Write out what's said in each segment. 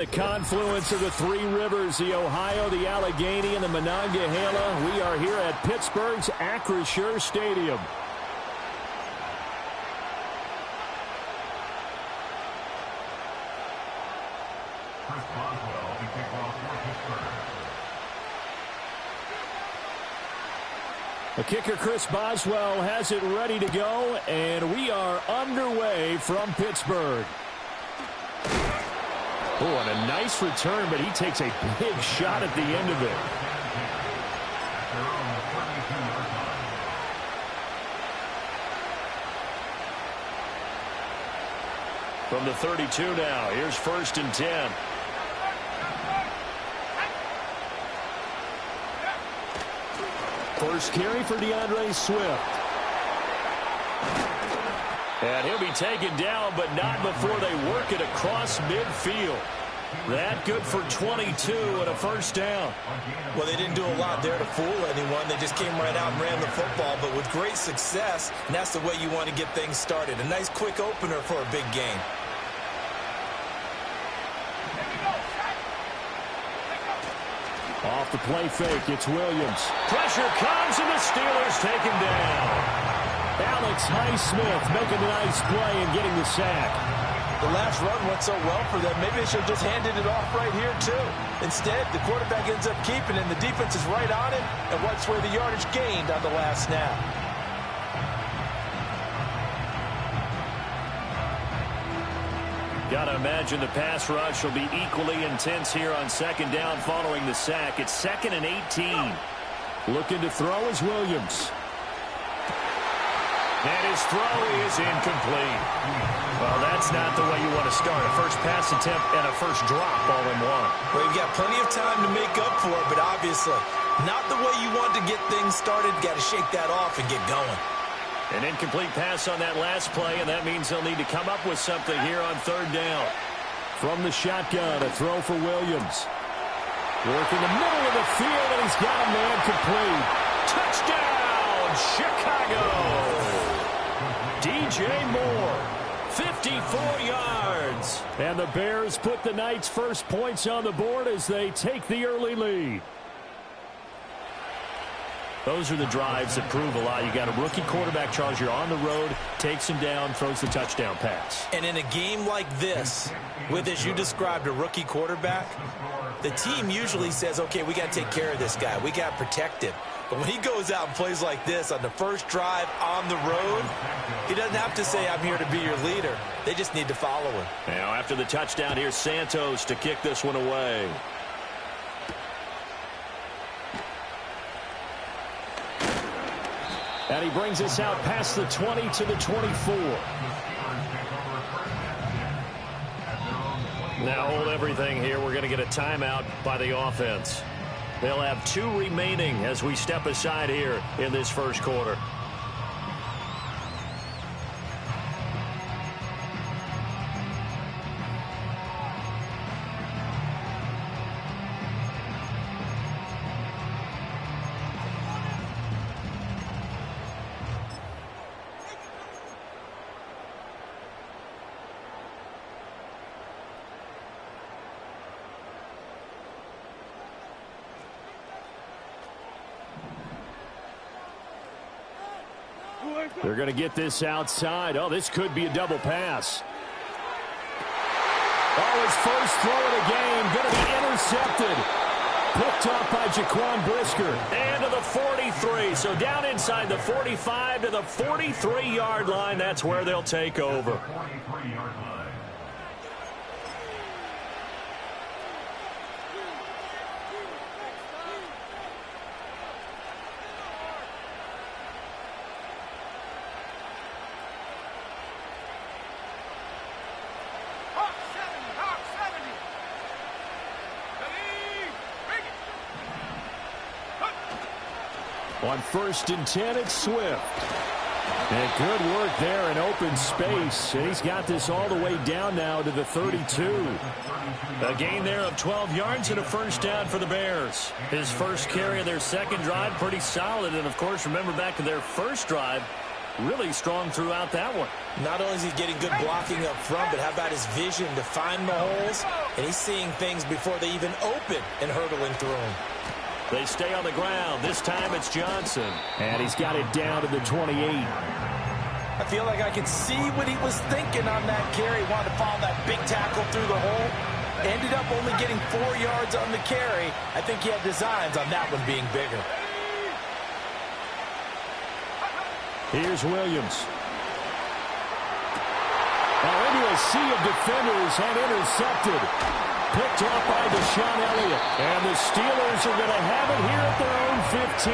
The confluence of the three rivers, the Ohio, the Allegheny, and the Monongahela. We are here at Pittsburgh's Acrisure Stadium. The kicker, Chris Boswell, has it ready to go, and we are underway from Pittsburgh. Oh, and a nice return, but he takes a big shot at the end of it. From the 32 now, here's 1st and 10. First carry for DeAndre Swift. And he'll be taken down, but not before they work it across midfield. That good for 22 and a first down. Well, they didn't do a lot there to fool anyone. They just came right out and ran the football, but with great success, and that's the way you want to get things started. A nice quick opener for a big game. Off the play fake, it's Williams. Pressure comes, and the Steelers take him down. Alex Highsmith making a nice play and getting the sack. The last run went so well for them, maybe they should have just handed it off right here, too. Instead, the quarterback ends up keeping it, and the defense is right on it and wipes away the yardage gained on the last snap. Got to imagine the pass rush will be equally intense here on 2nd down following the sack. It's 2nd and 18. Looking to throw is Williams. And his throw is incomplete. Well, that's not the way you want to start. A first pass attempt and a first drop all in one. Well, you've got plenty of time to make up for it, but obviously not the way you want to get things started. Got to shake that off and get going. An incomplete pass on that last play, and that means they'll need to come up with something here on 3rd down. From the shotgun, a throw for Williams. Work in the middle of the field, and he's got a man complete. Touchdown, Chicago! DJ Moore, 54 yards. And the Bears put the Knights' first points on the board as they take the early lead. Those are the drives that prove a lot. You got a rookie quarterback, Charles. You're on the road, takes him down, throws the touchdown pass. And in a game like this, with, as you described, a rookie quarterback, the team usually says, okay, we got to take care of this guy. We got to protect him. But when he goes out and plays like this on the first drive on the road, he doesn't have to say, I'm here to be your leader. They just need to follow him. Now, after the touchdown, here's Santos to kick this one away. And he brings us out past the 20 to the 24. Now hold everything here. We're going to get a timeout by the offense. They'll have 2 remaining as we step aside here in this first quarter. They're going to get this outside. Oh, this could be a double pass. Oh, his first throw of the game going to be intercepted. Picked up by Jaquan Brisker. And to the 43. So down inside the 45 to the 43-yard line. That's where they'll take over. On 1st and 10, it's Swift. And good work there in open space. And he's got this all the way down now to the 32. A gain there of 12 yards and a first down for the Bears. His first carry of their second drive, pretty solid. And, of course, remember back to their first drive, really strong throughout that one. Not only is he getting good blocking up front, but how about his vision to find the holes? And he's seeing things before they even open and hurdling through them. They stay on the ground. This time it's Johnson. And he's got it down to the 28. I feel like I can see what he was thinking on that carry. Wanted to follow that big tackle through the hole. Ended up only getting 4 yards on the carry. I think he had designs on that one being bigger. Here's Williams. Now into a sea of defenders and intercepted. Picked off by Deshaun Elliott. And the Steelers are going to have it here at their own 15.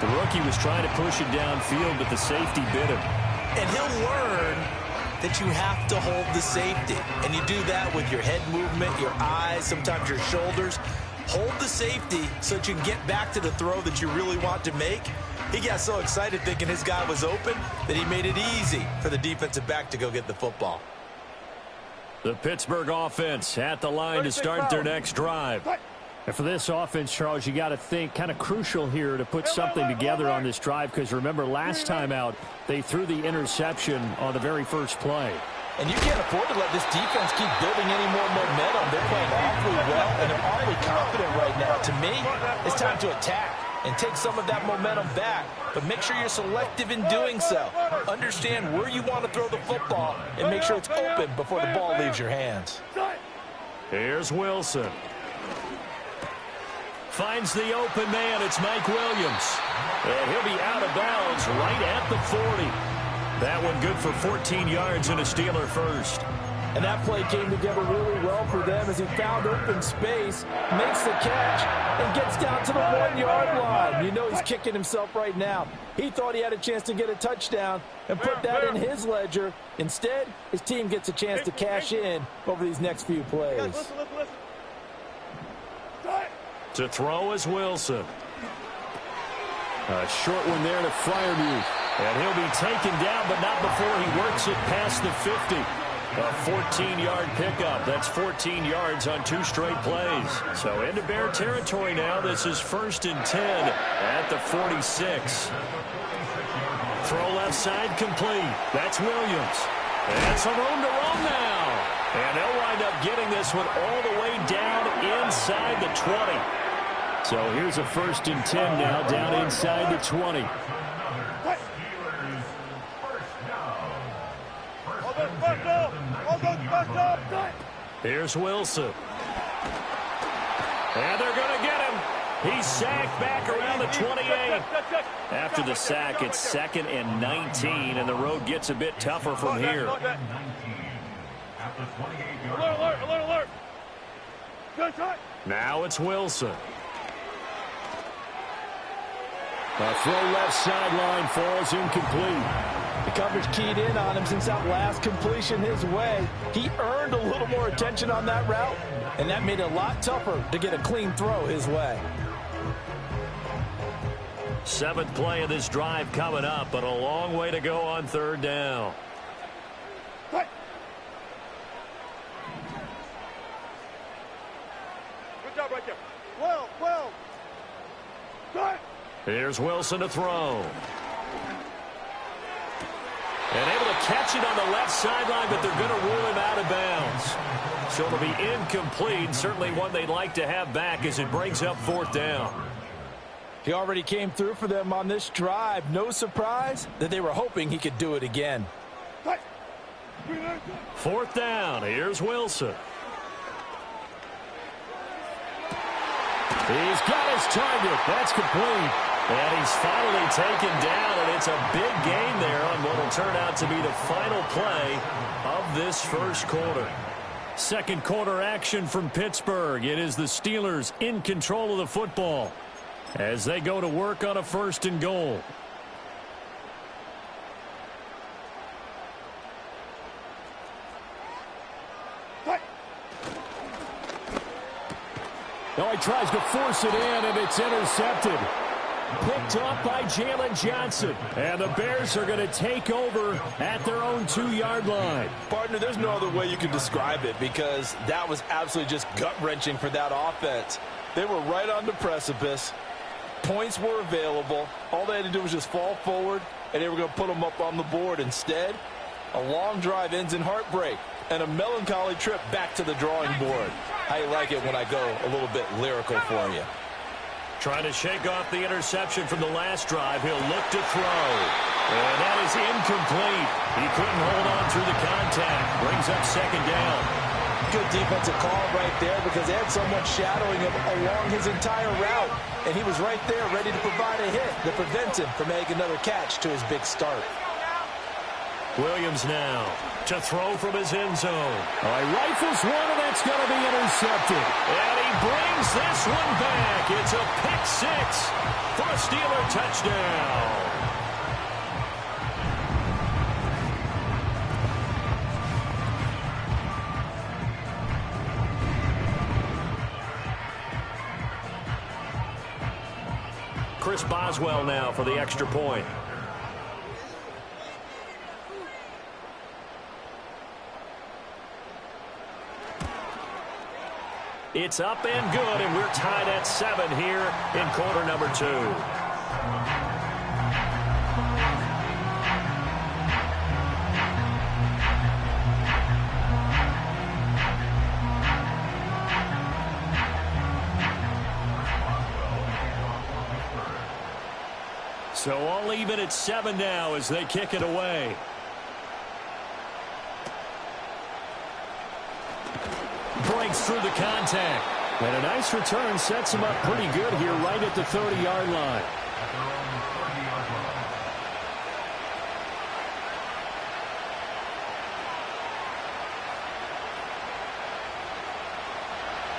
The rookie was trying to push it downfield, but the safety bit him. And he'll learn that you have to hold the safety. And you do that with your head movement, your eyes, sometimes your shoulders. Hold the safety so that you can get back to the throw that you really want to make. He got so excited thinking his guy was open that he made it easy for the defensive back to go get the football. The Pittsburgh offense at the line to start their next drive. And for this offense, Charles, you got to think kind of crucial here to put something together on this drive, because remember last time out they threw the interception on the very first play. And you can't afford to let this defense keep building any more momentum. They're playing awfully well, and they're awfully confident right now. To me, it's time to attack and take some of that momentum back. But make sure you're selective in doing so. Understand where you want to throw the football and make sure it's open before the ball leaves your hands. Here's Wilson. Finds the open man. It's Mike Williams. And he'll be out of bounds right at the 40. That one good for 14 yards and a Steeler first. And that play came together really well for them as he found open space, makes the catch, and gets down to the 1 yard line. You know he's kicking himself right now. He thought he had a chance to get a touchdown and put that in his ledger. Instead, his team gets a chance to cash in over these next few plays. To throw is Wilson. A short one there to Freiermuth. And he'll be taken down, but not before he works it past the 50. A 14-yard pickup. That's 14 yards on 2 straight plays. So into Bear territory now. This is 1st and 10 at the 46. Throw left side complete. That's Williams. And some room to run now. And they'll wind up getting this one all the way down inside the 20. So here's a 1st and 10 now down inside the 20. Here's Wilson. And they're going to get him. He's sacked back around the 28. After the sack, it's 2nd and 19, and the road gets a bit tougher from here. Alert. Now it's Wilson. A throw left sideline falls incomplete. The coverage keyed in on him since that last completion his way. He earned a little more attention on that route, and that made it a lot tougher to get a clean throw his way. 7th play of this drive coming up, but a long way to go on 3rd down. Good job right there. Well. Good. Here's Wilson to throw. And able to catch it on the left sideline, but they're going to rule him out of bounds. So it'll be incomplete. Certainly one they'd like to have back as it brings up 4th down. He already came through for them on this drive. No surprise that they were hoping he could do it again. 4th down. Here's Wilson. He's got his target. That's complete. And he's finally taken down, and it's a big gain there on what will turn out to be the final play of this first quarter. 2nd quarter action from Pittsburgh. It is the Steelers in control of the football as they go to work on a 1st and goal. Now he tries to force it in, and it's intercepted. Picked up by Jalen Johnson. And the Bears are going to take over at their own 2-yard line. Partner, there's no other way you can describe it because that was absolutely just gut-wrenching for that offense. They were right on the precipice. Points were available. All they had to do was just fall forward and they were going to put him up on the board. Instead, a long drive ends in heartbreak and a melancholy trip back to the drawing board. How you like it when I go a little bit lyrical for you? Trying to shake off the interception from the last drive. He'll look to throw. And that is incomplete. He couldn't hold on through the contact. Brings up second down. Good defensive call right there because they had someone shadowing him along his entire route. And he was right there ready to provide a hit to prevent him from making another catch to his big start. Williams now to throw from his end zone. He rifles one, and that's going to be intercepted. And he brings this one back. It's a pick six for a Steeler touchdown. Chris Boswell now for the extra point. It's up and good, and we're tied at 7 here in quarter number 2. So all even at 7 now as they kick it away. Breaks through the contact. And a nice return sets him up pretty good here right at the 30-yard line.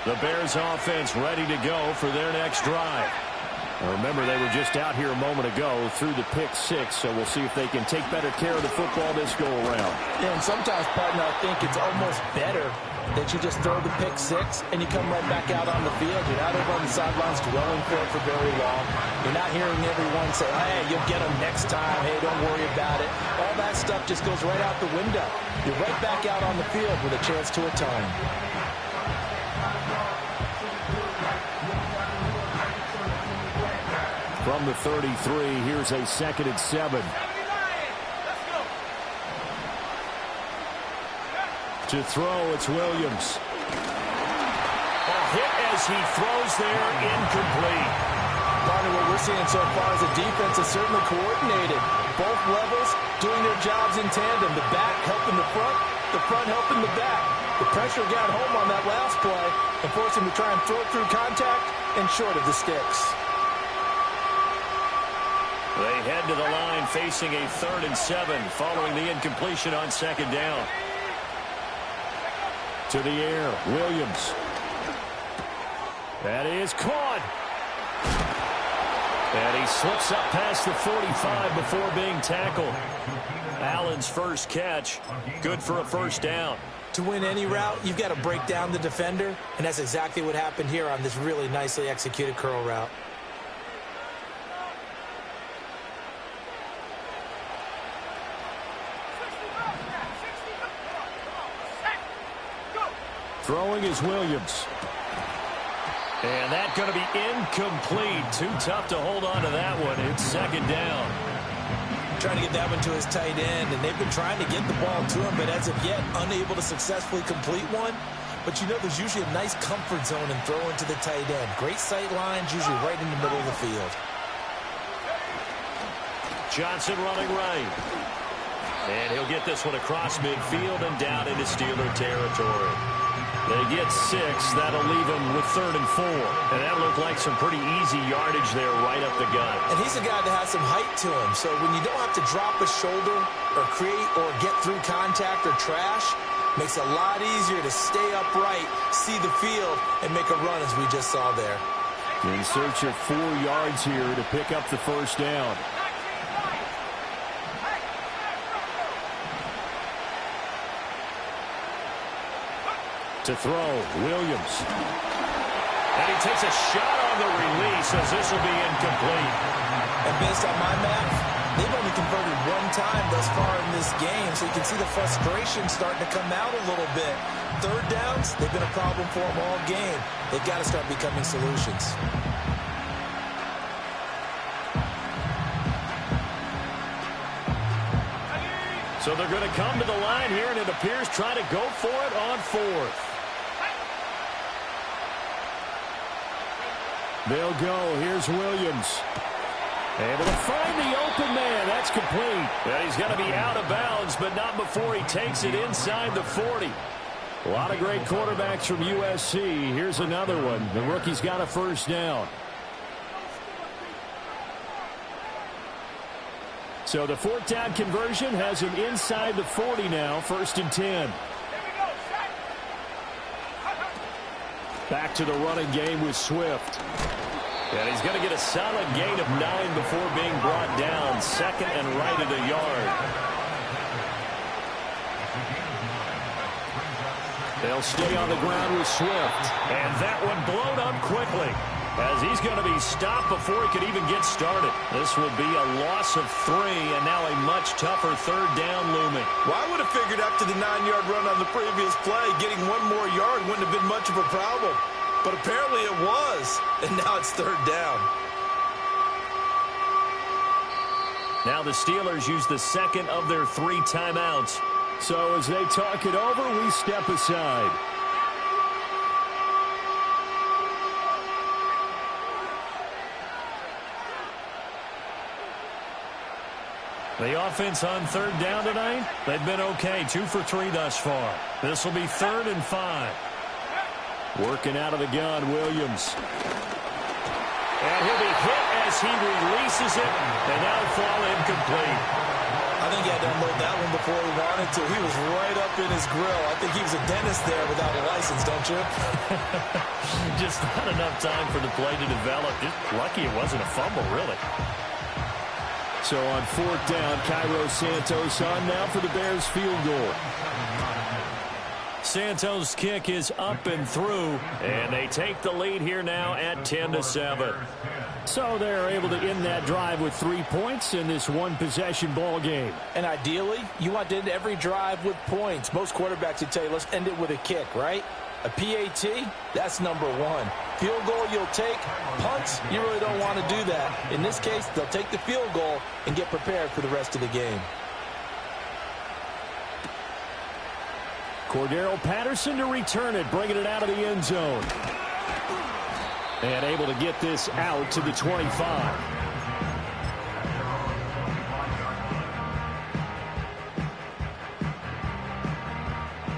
The Bears offense ready to go for their next drive. Now remember, they were just out here a moment ago through the pick six, so we'll see if they can take better care of the football this go-around. Yeah, and sometimes, partner, I think it's almost better that you just throw the pick six and you come right back out on the field. You're not over on the sidelines dwelling for very long. You're not hearing everyone say, hey, you'll get them next time. Hey, don't worry about it. All that stuff just goes right out the window. You're right back out on the field with a chance to atone. From the 33, here's a 2nd and 7. To throw, it's Williams. A hit as he throws there, incomplete. Partner, what we're seeing so far is the defense is certainly coordinated. Both levels doing their jobs in tandem. The back helping the front helping the back. The pressure got home on that last play and forced him to try and throw through contact and short of the sticks. They head to the line facing a 3rd and 7 following the incompletion on 2nd down. To the air, Williams. That is caught. And he slips up past the 45 before being tackled. Allen's first catch, good for a 1st down. To win any route, you've got to break down the defender, and that's exactly what happened here on this really nicely executed curl route. Throwing is Williams. And that's going to be incomplete. Too tough to hold on to that one. It's 2nd down. Trying to get that one to his tight end, and they've been trying to get the ball to him, but as of yet, unable to successfully complete one. But you know there's usually a nice comfort zone in throwing to the tight end. Great sight lines, usually right in the middle of the field. Johnson running right. And he'll get this one across midfield and down into Steeler territory. They get 6. That'll leave him with 3rd and 4. And that looked like some pretty easy yardage there right up the gut. And he's a guy that has some height to him. So when you don't have to drop a shoulder or create or get through contact or trash, makes it a lot easier to stay upright, see the field, and make a run as we just saw there. In search of 4 yards here to pick up the 1st down. To throw, Williams. And he takes a shot on the release as this will be incomplete. And based on my math, they've only converted 1 time thus far in this game, so you can see the frustration starting to come out a little bit. 3rd downs, they've been a problem for them all game. They've got to start becoming solutions. So they're going to come to the line here, and it appears try to go for it on fourth. They'll go. Here's Williams. Able to find the open man. That's complete. And he's going to be out of bounds, but not before he takes it inside the 40. A lot of great quarterbacks from USC. Here's another one. The rookie's got a first down. So the fourth down conversion has him inside the 40 now, 1st and 10. Back to the running game with Swift. And he's going to get a solid gain of 9 before being brought down. 2nd and right at a yard. They'll stay on the ground with Swift. And that one blown up quickly, as he's going to be stopped before he could even get started. This will be a loss of 3, and now a much tougher 3rd down looming. Well, I would have figured after the 9-yard run on the previous play, getting 1 more yard wouldn't have been much of a problem. But apparently it was, and now it's 3rd down. Now the Steelers use the 2nd of their 3 timeouts. So as they talk it over, we step aside. The offense on 3rd down tonight, they've been okay. 2 for 3 thus far. This will be 3rd and 5. Working out of the gun, Williams. And he'll be hit as he releases it, and that'll fall incomplete. I think he had to unload that one before he wanted to. He was right up in his grill. I think he was a dentist there without a license, don't you? Just not enough time for the play to develop. Just lucky it wasn't a fumble, really. So on 4th down, Cairo Santos on now for the Bears field goal. Santos' kick is up and through, and they take the lead here now at 10-7. So they're able to end that drive with 3 points in this one-possession ball game. And ideally, you want to end every drive with points. Most quarterbacks would tell you, let's end it with a kick, right? A PAT, that's number 1. Field goal you'll take. Punts, you really don't want to do that. In this case, they'll take the field goal and get prepared for the rest of the game. Cordero Patterson to return it, bringing it out of the end zone. And able to get this out to the 25.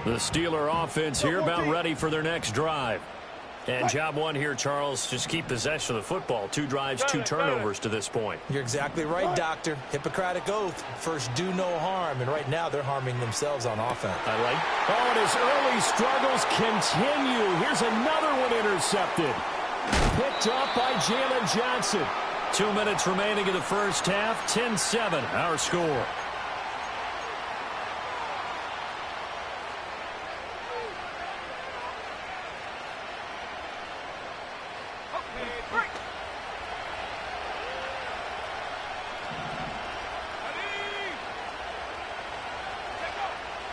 The Steeler offense here about ready for their next drive. And job 1 here, Charles, just keep possession of the football. 2 drives, 2 turnovers to this point. You're exactly right, Doctor. Hippocratic oath. First, do no harm. And right now, they're harming themselves on offense. I like. Oh, and his early struggles continue. Here's another one intercepted. Picked up by Jalen Johnson. 2 minutes remaining in the first half. 10-7, our score.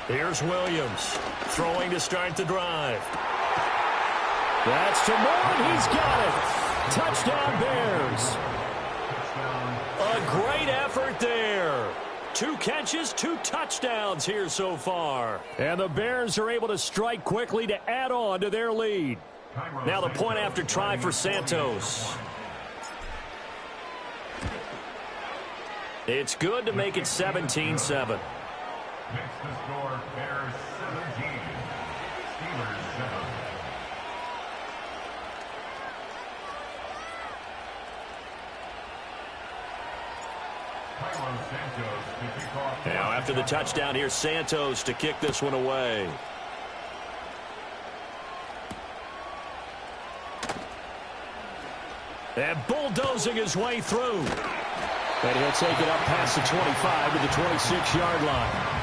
Here's Williams throwing to start the drive. That's to Moore. He's got it. Touchdown, Bears. A great effort there. 2 catches, 2 touchdowns here so far. And the Bears are able to strike quickly to add on to their lead. Now the point after try for Santos. It's good to make it 17-7. Makes the score Bears 17, Steelers 7. Now after the touchdown, here's Santos to kick this one away. And bulldozing his way through. And he'll take it up past the 25 to the 26-yard line.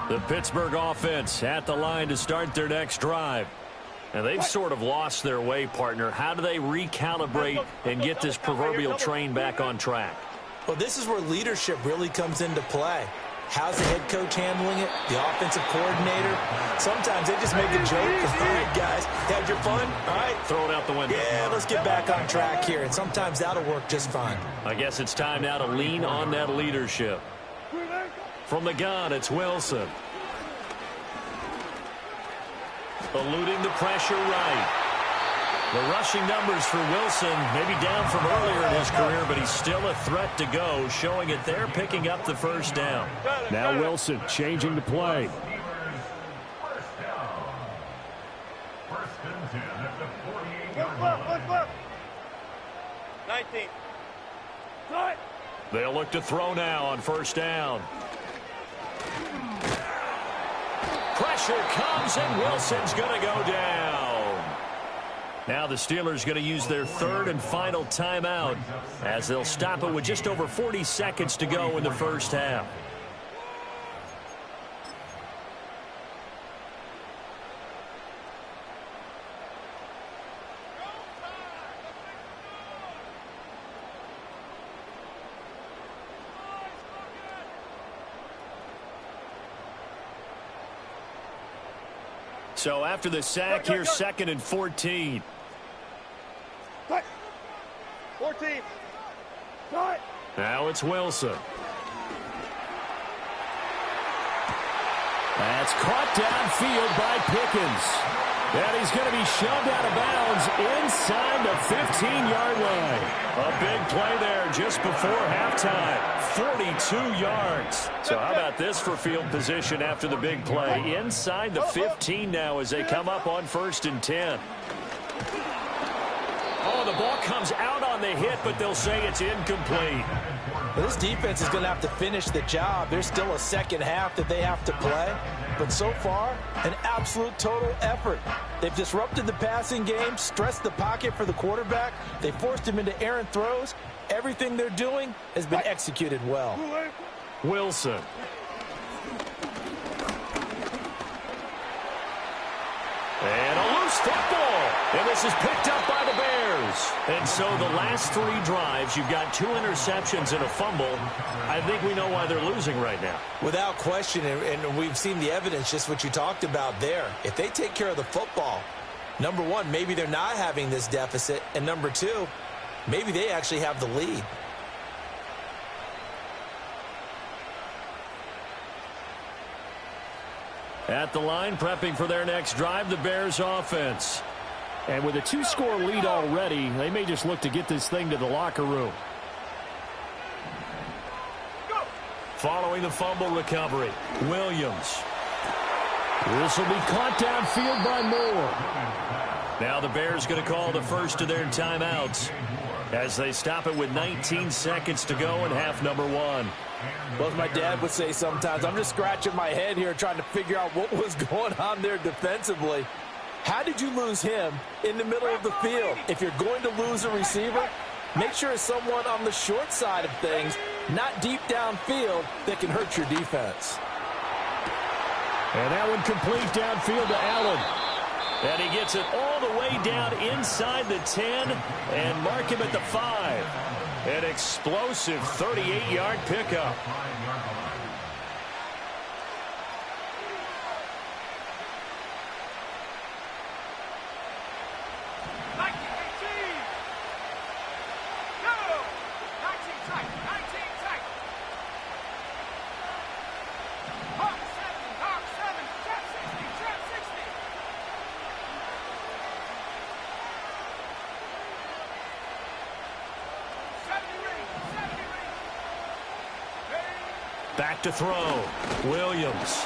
The Pittsburgh offense at the line to start their next drive. And they've sort of lost their way, partner. How do they recalibrate and get this proverbial train back on track? Well, this is where leadership really comes into play. How's the head coach handling it? The offensive coordinator? Sometimes they just make a joke. All right, guys, had your fun? All right. Throw it out the window. Yeah, let's get back on track here, and sometimes that'll work just fine. I guess it's time now to lean on that leadership. From the gun, it's Wilson. Eluding the pressure right. The rushing numbers for Wilson maybe down from earlier in his career, but he's still a threat to go, showing it there, picking up the first down. Now Wilson changing the play. First and 10 at the 48-yard line. 19. They'll look to throw now on first down. Pressure comes, and Wilson's going to go down. Now the Steelers going to use their third and final timeout as they'll stop it with just over 40 seconds to go in the first half. So after the sack, here's 2nd and 14. 14. Now it's Wilson. That's caught downfield by Pickens. And he's going to be shoved out of bounds inside the 15-yard line. A big play there just before halftime. 42 yards. So how about this for field position after the big play? Inside the 15 now as they come up on 1st and 10. Oh, the ball comes out on the hit, but they'll say it's incomplete. This defense is going to have to finish the job. There's still a second half that they have to play. But so far, an absolute total effort. They've disrupted the passing game, stressed the pocket for the quarterback. They forced him into errant throws. Everything they're doing has been executed well. Wilson. And a loose football. And this is picked up by the Bears. And so the last 3 drives, you've got 2 interceptions and a fumble. I think we know why they're losing right now. Without question, and we've seen the evidence, just what you talked about there. If they take care of the football, number one, maybe they're not having this deficit. And number 2, maybe they actually have the lead. At the line, prepping for their next drive, the Bears offense. And with a 2-score lead already, they may just look to get this thing to the locker room. Following the fumble recovery, Williams. This will be caught downfield by Moore. Now the Bears going to call the first of their timeouts as they stop it with 19 seconds to go in half number 1. Well, as my dad would say sometimes, I'm just scratching my head here trying to figure out what was going on there defensively. How did you lose him in the middle of the field? If you're going to lose a receiver, make sure it's someone on the short side of things, not deep downfield, that can hurt your defense. And that one complete downfield to Allen. And he gets it all the way down inside the 10 and mark him at the 5. An explosive 38-yard pickup. Back to throw. Williams.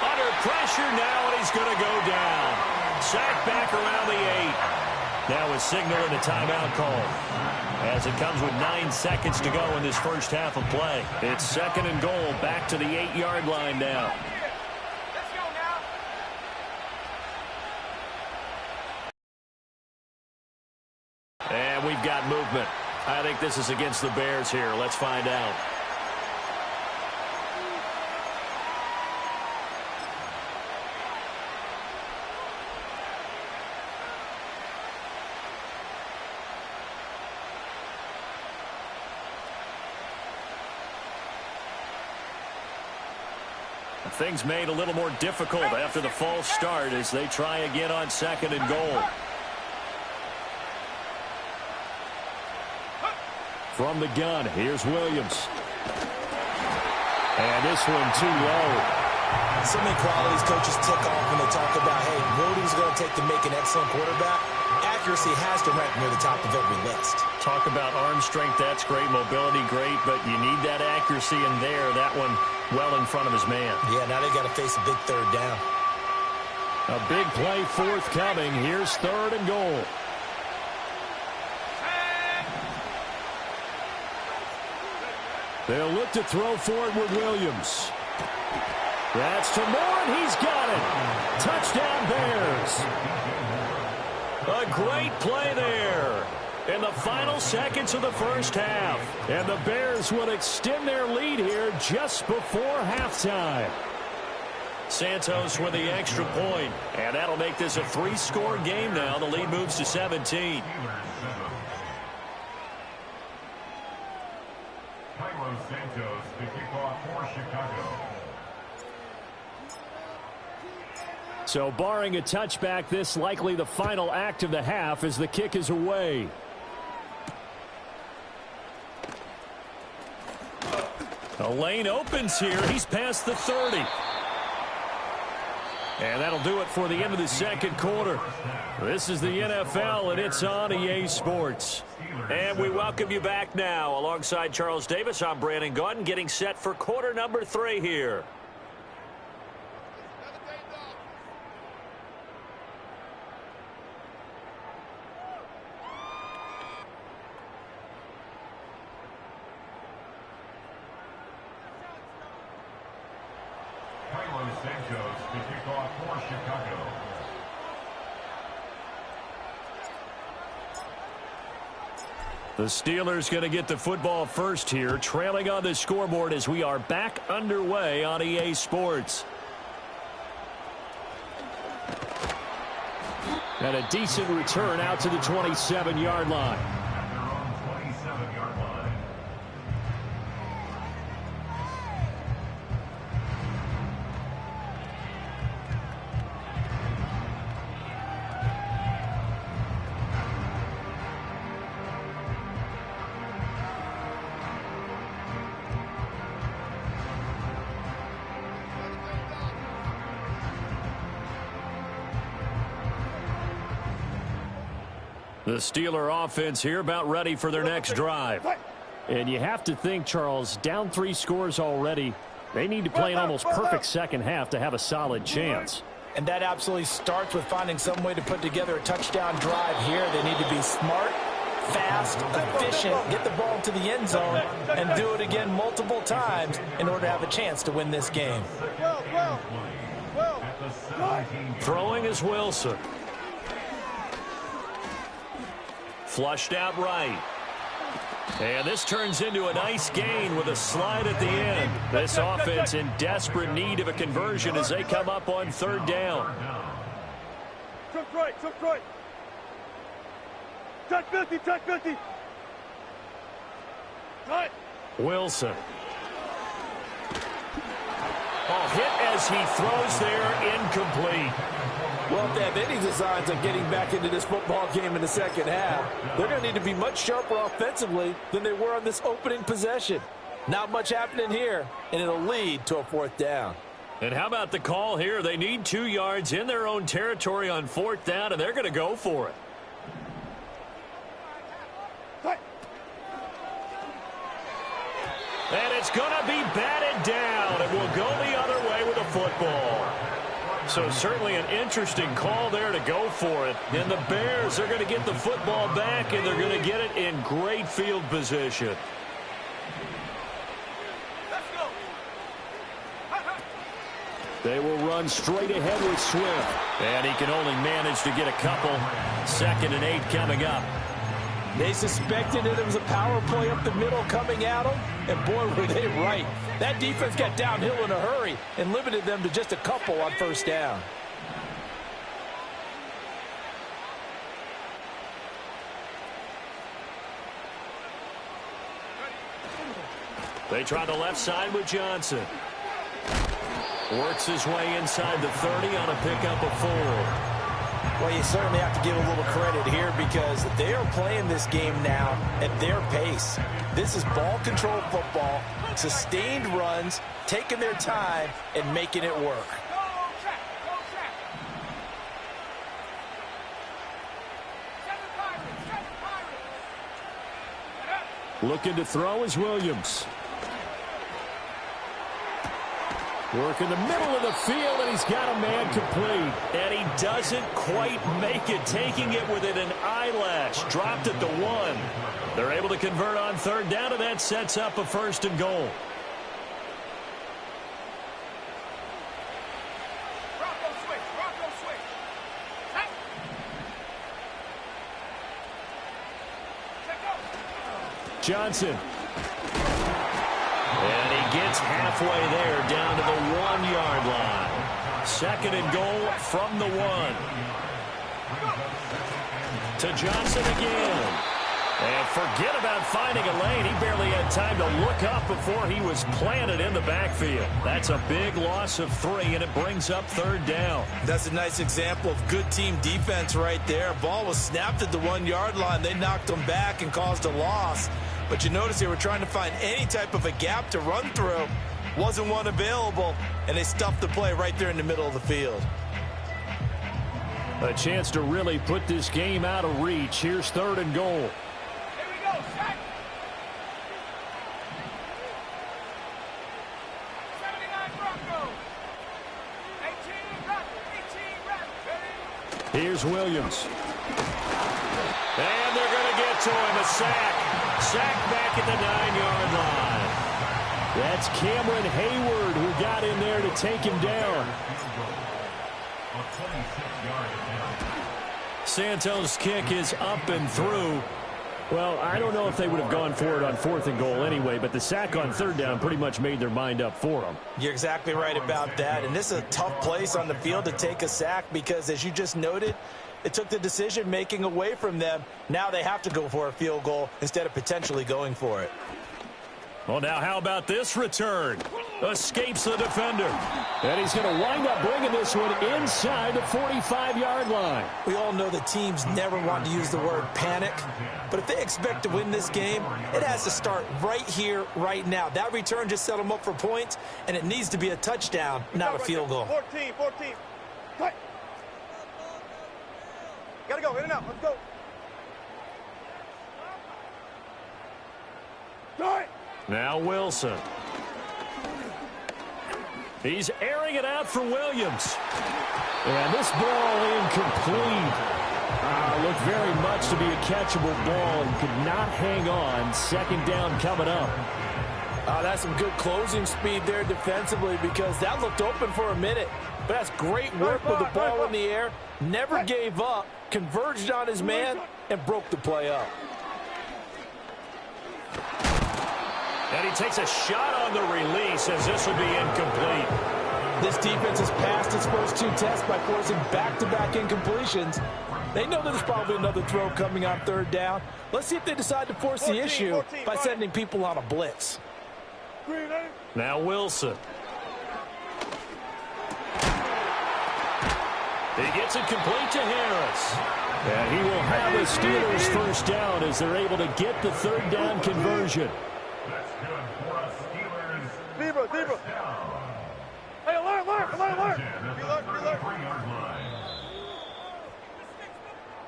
Under pressure now, and he's going to go down. Sacked back around the 8. Now a signal and a timeout call. As it comes with 9 seconds to go in this first half of play. It's 2nd and goal, back to the 8-yard line now. And we've got movement. I think this is against the Bears here. Let's find out. Things made a little more difficult after the false start as they try again on 2nd and goal. From the gun, here's Williams. And this one too low. So many qualities coaches tick off when they talk about, hey, what is it going to take to make an excellent quarterback? Accuracy has to rank near the top of every list. Talk about arm strength, that's great. Mobility, great. But you need that accuracy in there. That one well in front of his man. Yeah, now they got to face a big 3rd down. A big play forthcoming. Here's 3rd and goal. They'll look to throw for it with Williams. That's to Moore, and he's got it. Touchdown, Bears. A great play there in the final seconds of the first half. And the Bears will extend their lead here just before halftime. Santos with the extra point, and that'll make this a 3-score game now. The lead moves to 17. Santos, the kickoff for Chicago. So barring a touchback, this likely the final act of the half as the kick is away. A lane opens here. He's past the 30. And that'll do it for the end of the 2nd quarter. This is the NFL, and it's on EA Sports. And we welcome you back now. Alongside Charles Davis, I'm Brandon Gaudin, getting set for quarter number 3 here. Santos, the kickoff for Chicago. The Steelers going to get the football first here, trailing on the scoreboard as we are back underway on EA Sports. And a decent return out to the 27-yard line. At their own 27-yard line. The Steeler offense here about ready for their next drive. And you have to think, Charles, down 3 scores already. They need to play an almost perfect second half to have a solid chance. And that absolutely starts with finding some way to put together a touchdown drive here. They need to be smart, fast, efficient, get the ball to the end zone, and do it again multiple times in order to have a chance to win this game. Throwing is Wilson. Flushed out right. And this turns into a nice gain with a slide at the end. This offense in desperate need of a conversion as they come up on 3rd down. Check right. Check 50. Right. Wilson. Oh, hit as he throws there, incomplete. Well, if they have any designs of getting back into this football game in the second half, they're going to need to be much sharper offensively than they were on this opening possession. Not much happening here, and it'll lead to a 4th down. And how about the call here? They need 2 yards in their own territory on 4th down, and they're going to go for it. And it's going to be batted down. It will go the other way with the football. So certainly an interesting call there to go for it. And the Bears are going to get the football back, and they're going to get it in great field position. They will run straight ahead with Swift. And he can only manage to get a couple. 2nd and 8 coming up. They suspected that it was a power play up the middle coming at them, and boy, were they right. That defense got downhill in a hurry and limited them to just a couple on 1st down. They try the left side with Johnson. Works his way inside the 30 on a pickup of 4. Well, you certainly have to give a little credit here because they are playing this game now at their pace. This is ball control football, sustained runs, taking their time, and making it work. Looking to throw is Williams. Work in the middle of the field, and he's got a man complete. And he doesn't quite make it, taking it within an eyelash. Dropped at the 1. They're able to convert on third down, and that sets up a 1st and goal. Johnson. And he gets halfway there, down to the 1-yard line. 2nd and goal from the 1. To Johnson again. And forget about finding a lane. He barely had time to look up before he was planted in the backfield. That's a big loss of 3, and it brings up 3rd down. That's a nice example of good team defense right there. Ball was snapped at the 1-yard line. They knocked him back and caused a loss. But you notice they were trying to find any type of a gap to run through. Wasn't one available, and they stuffed the play right there in the middle of the field. A chance to really put this game out of reach. Here's 3rd and goal. Here's Williams. And they're going to get to him. A sack. Sack back at the 9-yard line. That's Cameron Hayward who got in there to take him down. Santos' kick is up and through. Well, I don't know if they would have gone for it on 4th and goal anyway, but the sack on 3rd down pretty much made their mind up for them. You're exactly right about that, and this is a tough place on the field to take a sack because, as you just noted, it took the decision-making away from them. Now they have to go for a field goal instead of potentially going for it. Well, now how about this return? Escapes the defender. And he's going to wind up bringing this one inside the 45-yard line. We all know the teams never want to use the word panic, but if they expect to win this game, it has to start right here, right now. That return just set them up for points, and it needs to be a touchdown, not a field goal. 14. Cut. Gotta go, in and out, let's go. Now Wilson. He's airing it out for Williams. And this ball incomplete. Looked very much to be a catchable ball and could not hang on. 2nd down coming up. That's some good closing speed there defensively because that looked open for a minute. But that's great work with the ball in the air. Never gave up, converged on his man, and broke the play up. And he takes a shot on the release as this will be incomplete. This defense has passed its first 2 tests by forcing back-to-back incompletions. They know there's probably another throw coming on 3rd down. Let's see if they decide to force the issue by sending people on a blitz. Now Wilson. He gets it complete to Harris. And he will have the Steelers' 1st down as they're able to get the 3rd down conversion. Zebra. Hey, alert.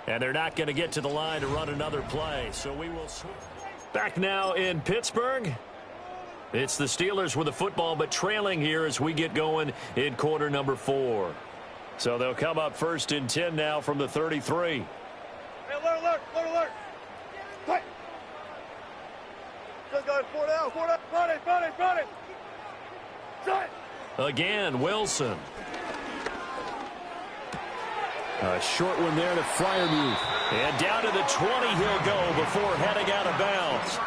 And they're not going to get to the line to run another play. So we will switch. Back now in Pittsburgh. It's the Steelers with the football, but trailing here as we get going in quarter number 4. So they'll come up 1st and 10 now from the 33. Hey, alert. Hey. Just got 4 down. Friday. Again, Wilson. A short one there to Freiermuth. And down to the 20 he'll go before heading out of bounds.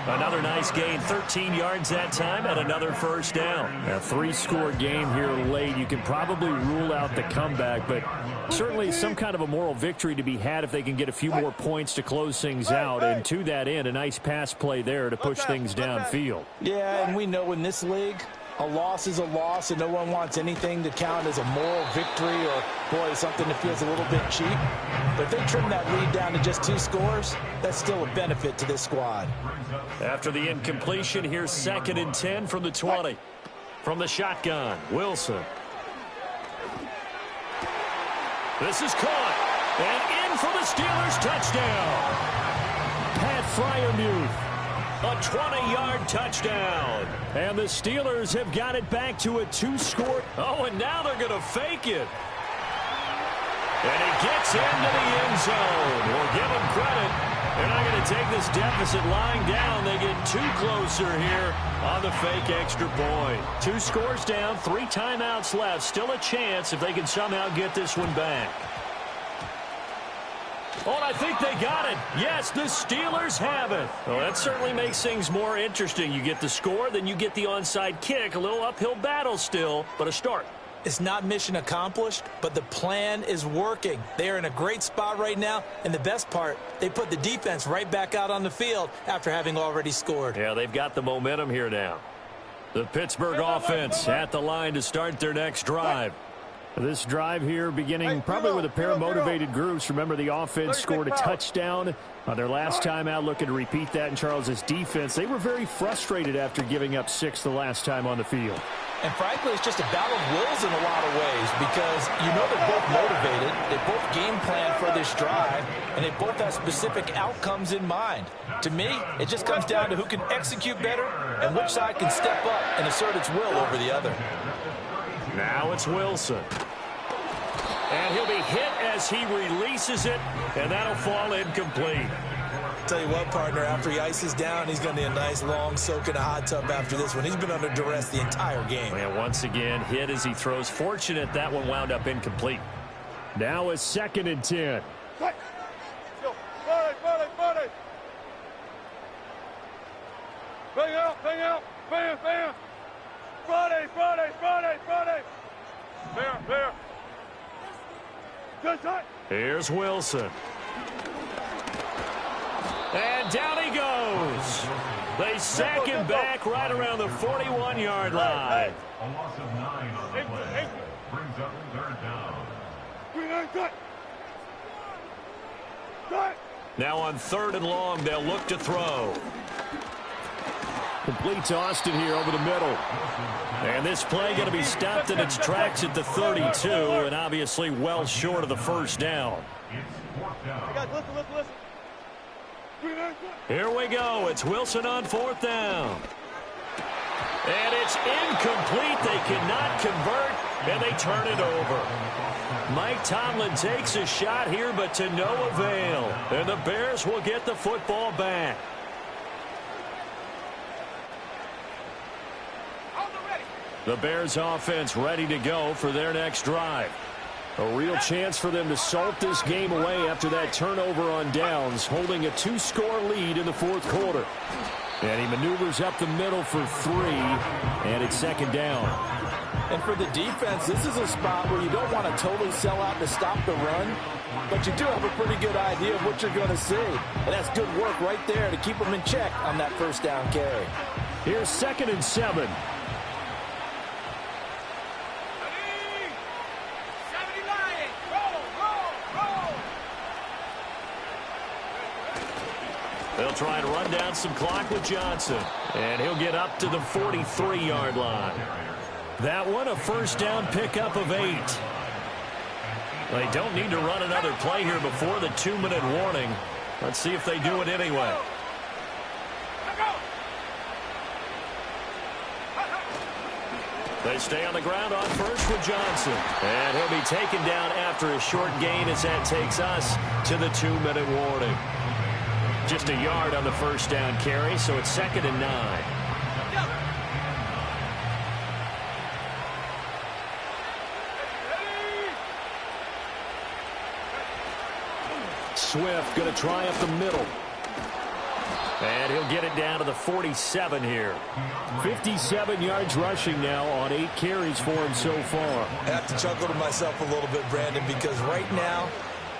Another nice gain, 13 yards that time, and another 1st down. A 3-score game here late. You can probably rule out the comeback, but certainly some kind of a moral victory to be had if they can get a few more points to close things out. And to that end, a nice pass play there to push things downfield. Yeah, and we know in this league, A loss is a loss, and no one wants anything to count as a moral victory or, boy, something that feels a little bit cheap. But if they trim that lead down to just 2 scores, that's still a benefit to this squad. After the incompletion, here's 2nd and 10 from the 20. From the shotgun, Wilson. This is caught. And in for the Steelers, touchdown. Pat Freiermuth. A 20-yard touchdown. And the Steelers have got it back to a 2-score. Oh, and now they're going to fake it. And he gets into the end zone. We'll give him credit. They're not going to take this deficit lying down. They get 2 closer here on the fake extra point. 2 scores down, 3 timeouts left. Still a chance if they can somehow get this one back. Oh, and I think they got it. Yes, the Steelers have it. Well, that certainly makes things more interesting. You get the score, then you get the onside kick. A little uphill battle still, but a start. It's not mission accomplished, but the plan is working. They are in a great spot right now, and the best part, they put the defense right back out on the field after having already scored. Yeah, they've got the momentum here now. The Pittsburgh offense at the line to start their next drive. This drive here beginning probably with a pair of motivated groups. Remember, the offense scored a touchdown on their last time out, looking to repeat that in Charles's defense. They were very frustrated after giving up 6 the last time on the field. And frankly, it's just a battle of wills in a lot of ways because you know they're both motivated, they both game plan for this drive, and they both have specific outcomes in mind. To me, it just comes down to who can execute better and which side can step up and assert its will over the other. Now it's Wilson. And he'll be hit as he releases it, and that'll fall incomplete. Tell you what, partner, after he ices down, he's going to need a nice long soak in a hot tub after this one. He's been under duress the entire game. And once again, hit as he throws. Fortunate that one wound up incomplete. Now it's 2nd and 10. Buddy. Bang out, bam, bam. Friday. There. Good time. Here's Wilson. And down he goes. They sack him back right around the 41-yard line. A loss of 9 on the play. Brings up 3rd down. Now on 3rd and long, they'll look to throw. Complete to Austin here over the middle. And this play going to be stopped in its tracks at the 32, and obviously well short of the 1st down. Listen. Here we go. It's Wilson on 4th down. And it's incomplete. They cannot convert, and they turn it over. Mike Tomlin takes a shot here, but to no avail. And the Bears will get the football back. The Bears offense ready to go for their next drive. A real chance for them to salt this game away after that turnover on downs, holding a 2-score lead in the 4th quarter. And he maneuvers up the middle for 3, and it's 2nd down. And for the defense, this is a spot where you don't want to totally sell out to stop the run, but you do have a pretty good idea of what you're going to see. And that's good work right there to keep them in check on that 1st down carry. Here's 2nd and 7. They'll try and run down some clock with Johnson. And he'll get up to the 43-yard line. That one, a 1st down pickup of 8. They don't need to run another play here before the 2-minute warning. Let's see if they do it anyway. They stay on the ground on 1st with Johnson. And he'll be taken down after a short gain as that takes us to the 2-minute warning. Just a yard on the 1st down carry, so it's 2nd and 9. Swift going to try up the middle. And he'll get it down to the 47 here. 57 yards rushing now on 8 carries for him so far. I have to chuckle to myself a little bit, Brandon, because right now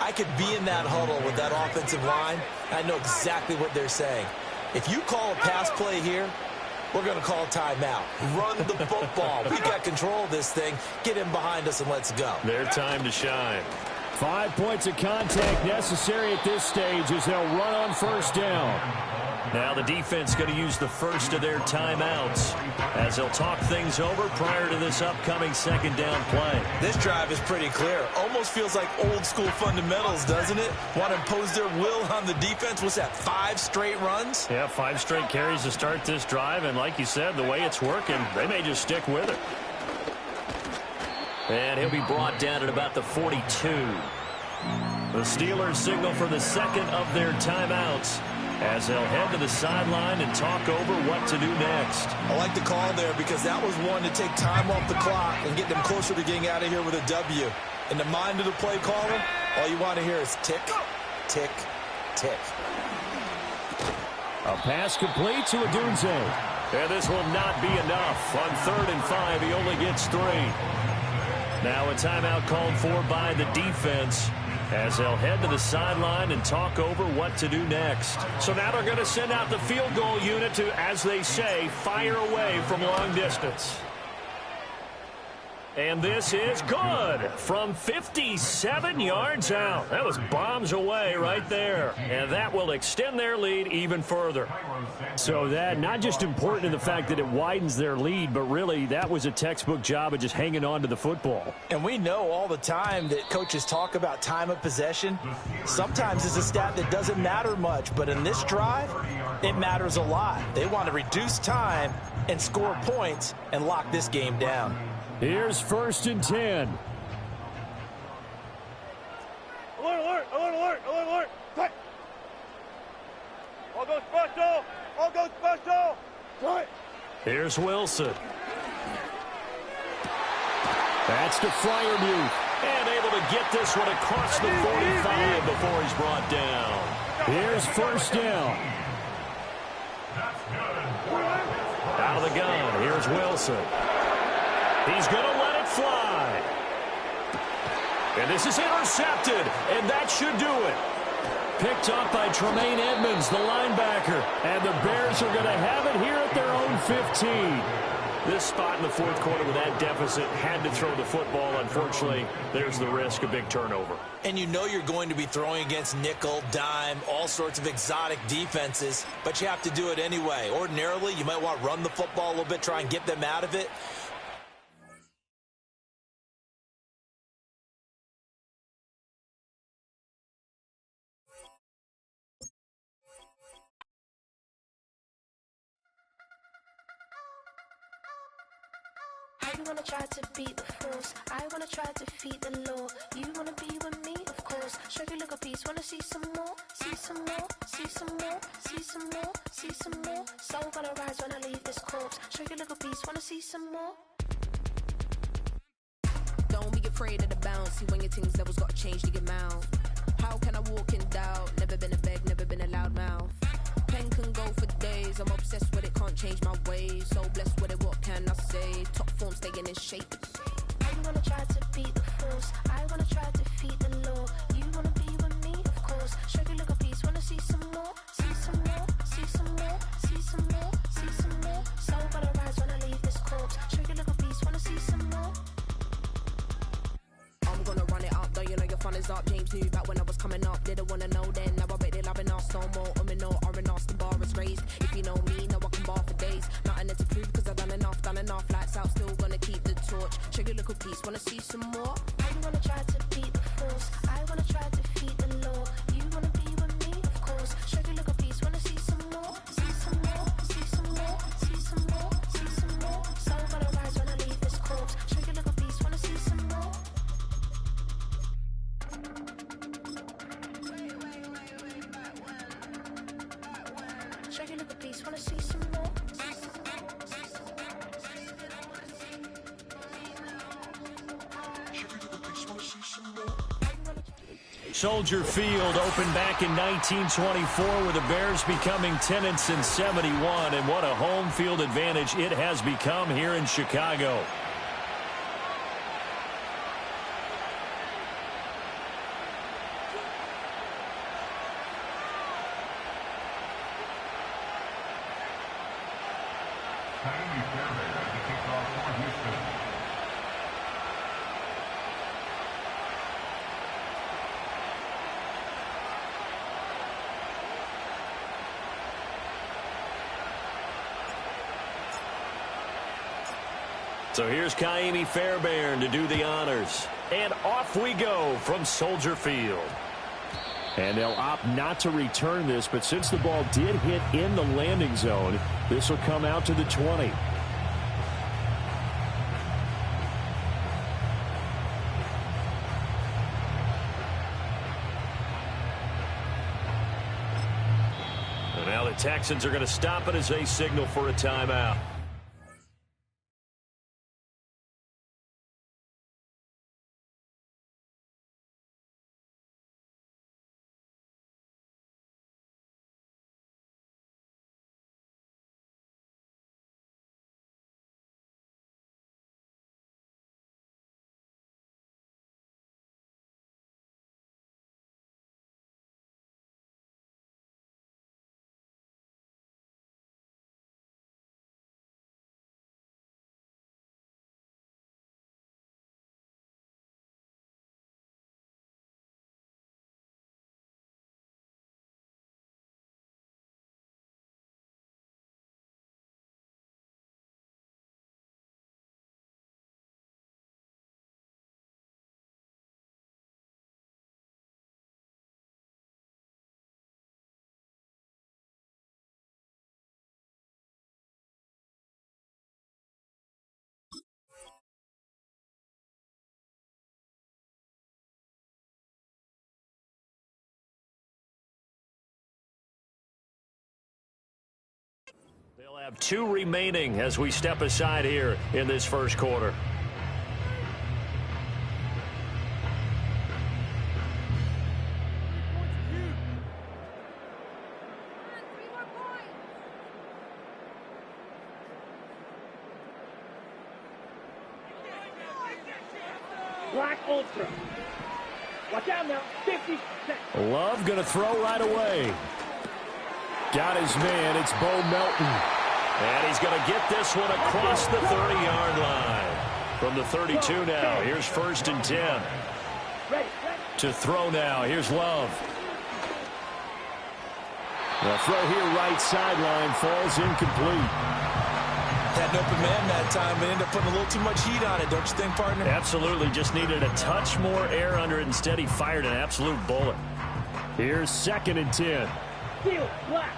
I could be in that huddle with that offensive line. I know exactly what they're saying. If you call a pass play here, we're going to call timeout. Run the football. We got control of this thing. Get him behind us and let's go. Their time to shine. 5 points of contact necessary at this stage as they'll run on first down. Now the defense going to use the first of their timeouts as they'll talk things over prior to this upcoming second down play. This drive is pretty clear. Almost feels like old school fundamentals, doesn't it? Want to impose their will on the defense. What's that, 5 straight runs? Yeah, 5 straight carries to start this drive, and like you said, the way it's working, they may just stick with it. And he'll be brought down at about the 42. The Steelers signal for the second of their timeouts as they'll head to the sideline and talk over what to do next. I like the call there because that was one to take time off the clock and get them closer to getting out of here with a W. In the mind of the play caller, all you want to hear is tick, tick, tick. A pass complete to Odunze. And this will not be enough. On 3rd and 5, he only gets 3. Now a timeout called for by the defense as they'll head to the sideline and talk over what to do next. So now they're going to send out the field goal unit to, as they say, fire away from long distance. And this is good from 57 yards out. That was bombs away right there. And that will extend their lead even further. So that not just important in the fact that it widens their lead, but really that was a textbook job of just hanging on to the football. And we know all the time that coaches talk about time of possession. Sometimes it's a stat that doesn't matter much, but in this drive, it matters a lot. They want to reduce time and score points and lock this game down. Here's 1st and 10. Alert, alert, alert, alert, alert, alert. Tight. All go special. All go special. Tight. Here's Wilson. That's to Freiermuth. And able to get this one across the 45 before he's brought down. Here's 1st down. Out of the gun. Here's Wilson. He's going to let it fly. And this is intercepted, and that should do it. Picked up by Tremaine Edmonds, the linebacker. And the Bears are going to have it here at their own 15. This spot in the 4th quarter with that deficit had to throw the football. Unfortunately, there's the risk of big turnover. And you know you're going to be throwing against nickel, dime, all sorts of exotic defenses, but you have to do it anyway. Ordinarily, you might want to run the football a little bit, try and get them out of it. I wanna try to beat the force. I wanna try to defeat the law. You wanna be with me, of course. Show you a little piece. Wanna see some more? See some more? See some more? See some more? See some more? Soul gonna rise when I leave this corpse. Show you a little piece. Wanna see some more? Don't be afraid of the bounce. See when your things levels gotta change to get mouth. How can I walk in doubt? Never been a beg, never been a loud mouth. Pen can go for days. I'm obsessed with it, can't change my ways. So blessed with it, what can I say? Top form staying in shape. I wanna try to beat the force. I wanna try to defeat the law. You wanna be with me, of course. Show you a little piece. Wanna see some more? See some more? See some more? See some more? See some more? Soul gonna rise when I leave this corpse. Show you a little piece. Wanna see some more? I'm gonna run it up, though you know your fun is up. James knew back when I was coming up, didn't wanna know then. Now I bet they're loving us no more. No R&R's, the bar is raised. If you know me, now I can bar for days. Nothing there to prove cause I've done enough. Lights out, still gonna keep the torch. Check your little piece, wanna see some more? I wanna try to beat the force. I wanna try to defeat the law. You wanna be with me, of course. Show you a little piece. Wanna see some more? See some more? See some more? See some more? See some more? Soul gonna rise when I leave this corpse. Show you a little piece. Wanna see some more? Show you a little piece. Wanna see some more? Soldier Field opened back in 1924 with the Bears becoming tenants in 71, and what a home field advantage it has become here in Chicago. So here's Kaimi Fairbairn to do the honors. And off we go from Soldier Field. And they'll opt not to return this, but since the ball did hit in the landing zone, this will come out to the 20. And now the Texans are going to stop it as they signal for a timeout. They'll have 2 remaining as we step aside here in this first quarter. Black Ultra. Watch out now. 50 seconds. Love going to throw right away. Got his man. It's Bo Melton. And he's going to get this one across the 30-yard line. From the 32 now. Here's 1st and 10. To throw now. Here's Love. The throw here right sideline falls incomplete. Had an open man that time, but ended up putting a little too much heat on it, don't you think, partner? Absolutely. Just needed a touch more air under it. Instead, he fired an absolute bullet. Here's 2nd and 10. Field black.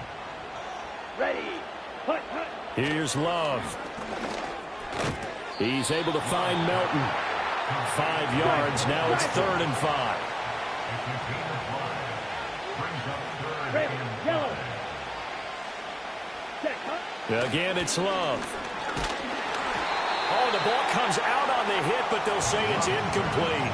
Ready. Hut, hut. Here's Love. He's able to find Melton. 5 yards. Now it's 3rd and 5. Red, yellow. Check, hut. Again, it's Love. Oh, the ball comes out on the hit, but they'll say it's incomplete.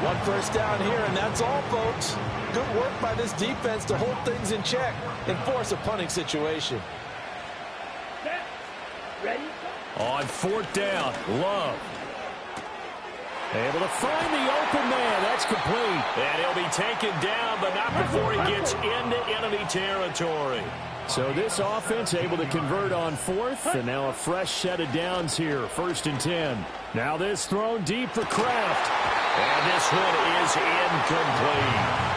1 first down here, and that's all, folks. Good work by this defense to hold things in check and force a punting situation. Set. Ready. On 4th down, Love. Able to find the open man. That's complete. And he'll be taken down, but not before he gets into enemy territory. So this offense able to convert on 4th, and now a fresh set of downs here. 1st and 10. Now this thrown deep for Kraft. And this one is incomplete.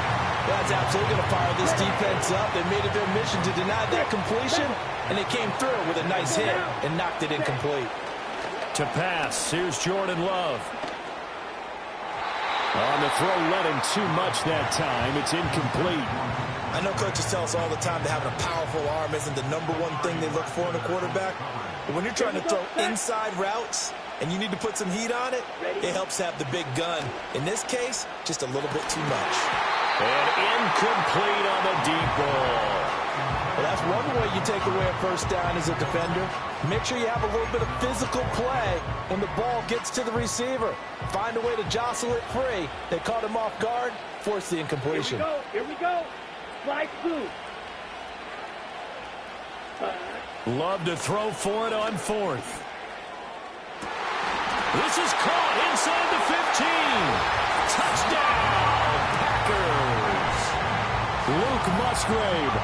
That's absolutely going to fire this defense up. They made it their mission to deny that completion, and they came through with a nice hit and knocked it incomplete. To pass, here's Jordan Love. On the throw, let him too much that time. It's incomplete. I know coaches tell us all the time that having a powerful arm isn't the #1 thing they look for in a quarterback. But when you're trying to throw inside routes and you need to put some heat on it, it helps have the big gun. In this case, just a little bit too much. And incomplete on the deep ball. Well, that's one way you take away a first down as a defender. Make sure you have a little bit of physical play when the ball gets to the receiver. Find a way to jostle it free. They caught him off guard, forced the incompletion. Here we go. Here we go. Fly through. Love to throw for it on 4th. This is caught inside the 15. Touchdown, Packers. Luke Musgrave,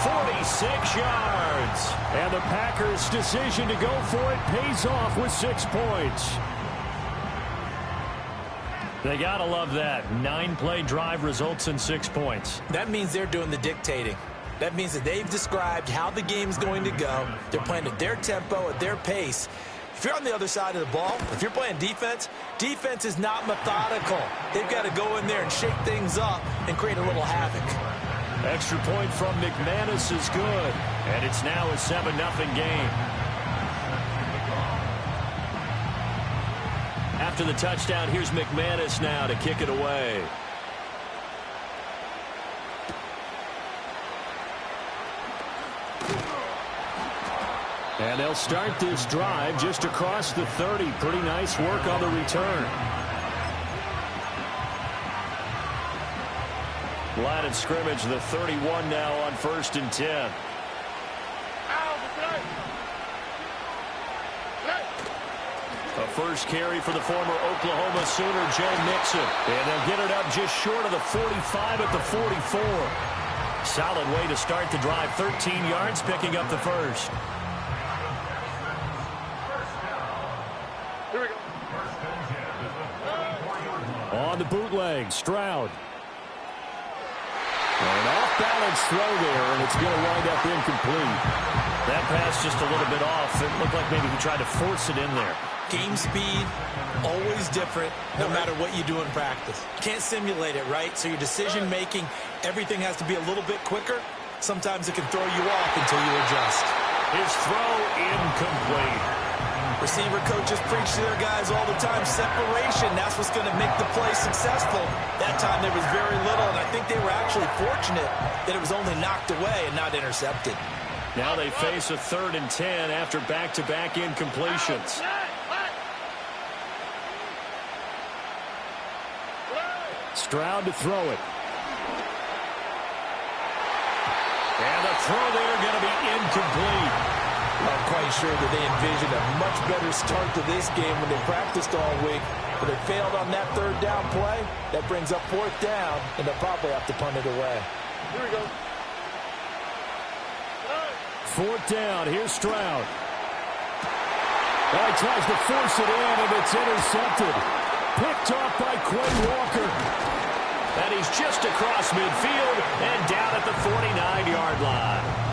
46 yards. And the Packers' decision to go for it pays off with 6 points. They got to love that. 9-play drive results in 6 points. That means they're doing the dictating. That means that they've described how the game's going to go. They're playing at their tempo, at their pace. If you're on the other side of the ball, if you're playing defense, defense is not methodical. They've got to go in there and shake things up and create a little havoc. Extra point from McManus is good, and it's now a 7-0 game. After the touchdown, here's McManus now to kick it away. And they'll start this drive just across the 30. Pretty nice work on the return. Line of scrimmage, the 31 now on 1st and 10. A first carry for the former Oklahoma Sooner, Joe Mixon. And they'll get it up just short of the 45 at the 44. Solid way to start the drive. 13 yards, picking up the first. Here we go. On the bootleg, Stroud. An off-balance throw there, and it's going to wind up incomplete. That pass just a little bit off. It looked like maybe he tried to force it in there. Game speed, always different, no matter what you do in practice. Can't simulate it, right? So your decision-making, everything has to be a little bit quicker. Sometimes it can throw you off until you adjust. His throw incomplete. Receiver coaches preach to their guys all the time. Separation, that's what's going to make the play successful. That time there was very little, and I think they were actually fortunate that it was only knocked away and not intercepted. Now they face a 3rd and 10 after back-to-back incompletions. Stroud to throw it. And the throw there going to be incomplete. I'm quite sure that they envisioned a much better start to this game when they practiced all week. But they failed on that 3rd down play. That brings up 4th down, and they'll probably have to punt it away. Here we go. 4th down. Here's Stroud. He tries to force it in, and it's intercepted. Picked off by Quay Walker. And he's just across midfield and down at the 49-yard line.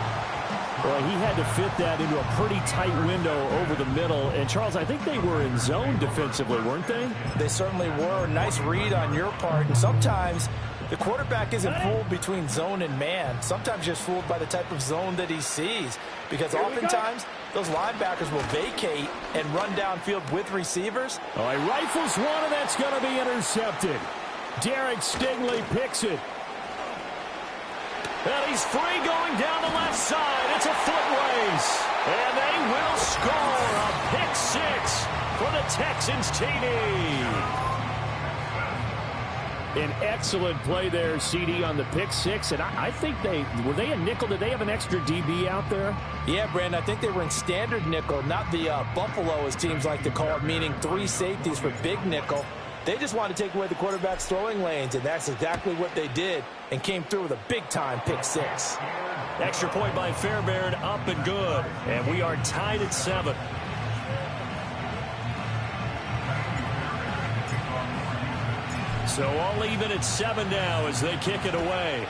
Well, he had to fit that into a pretty tight window over the middle. And, Charles, I think they were in zone defensively, weren't they? They certainly were. Nice read on your part. And sometimes the quarterback isn't fooled between zone and man. Sometimes just fooled by the type of zone that he sees. Because oftentimes those linebackers will vacate and run downfield with receivers. Oh, he rifles one, and that's going to be intercepted. Derek Stingley picks it. And he's free going down the left side. It's a foot race. And they will score a pick 6 for the Texans TD. An excellent play there, CD, on the pick 6. And I think were they a nickel? Did they have an extra DB out there? Yeah, Brandon, I think they were in standard nickel, not the Buffalo, as teams like to call it, meaning 3 safeties for big nickel. They just wanted to take away the quarterback's throwing lanes, and that's exactly what they did, and came through with a big-time pick 6. Extra point by Fairbairn, up and good. And we are tied at 7. So all even at 7 now as they kick it away.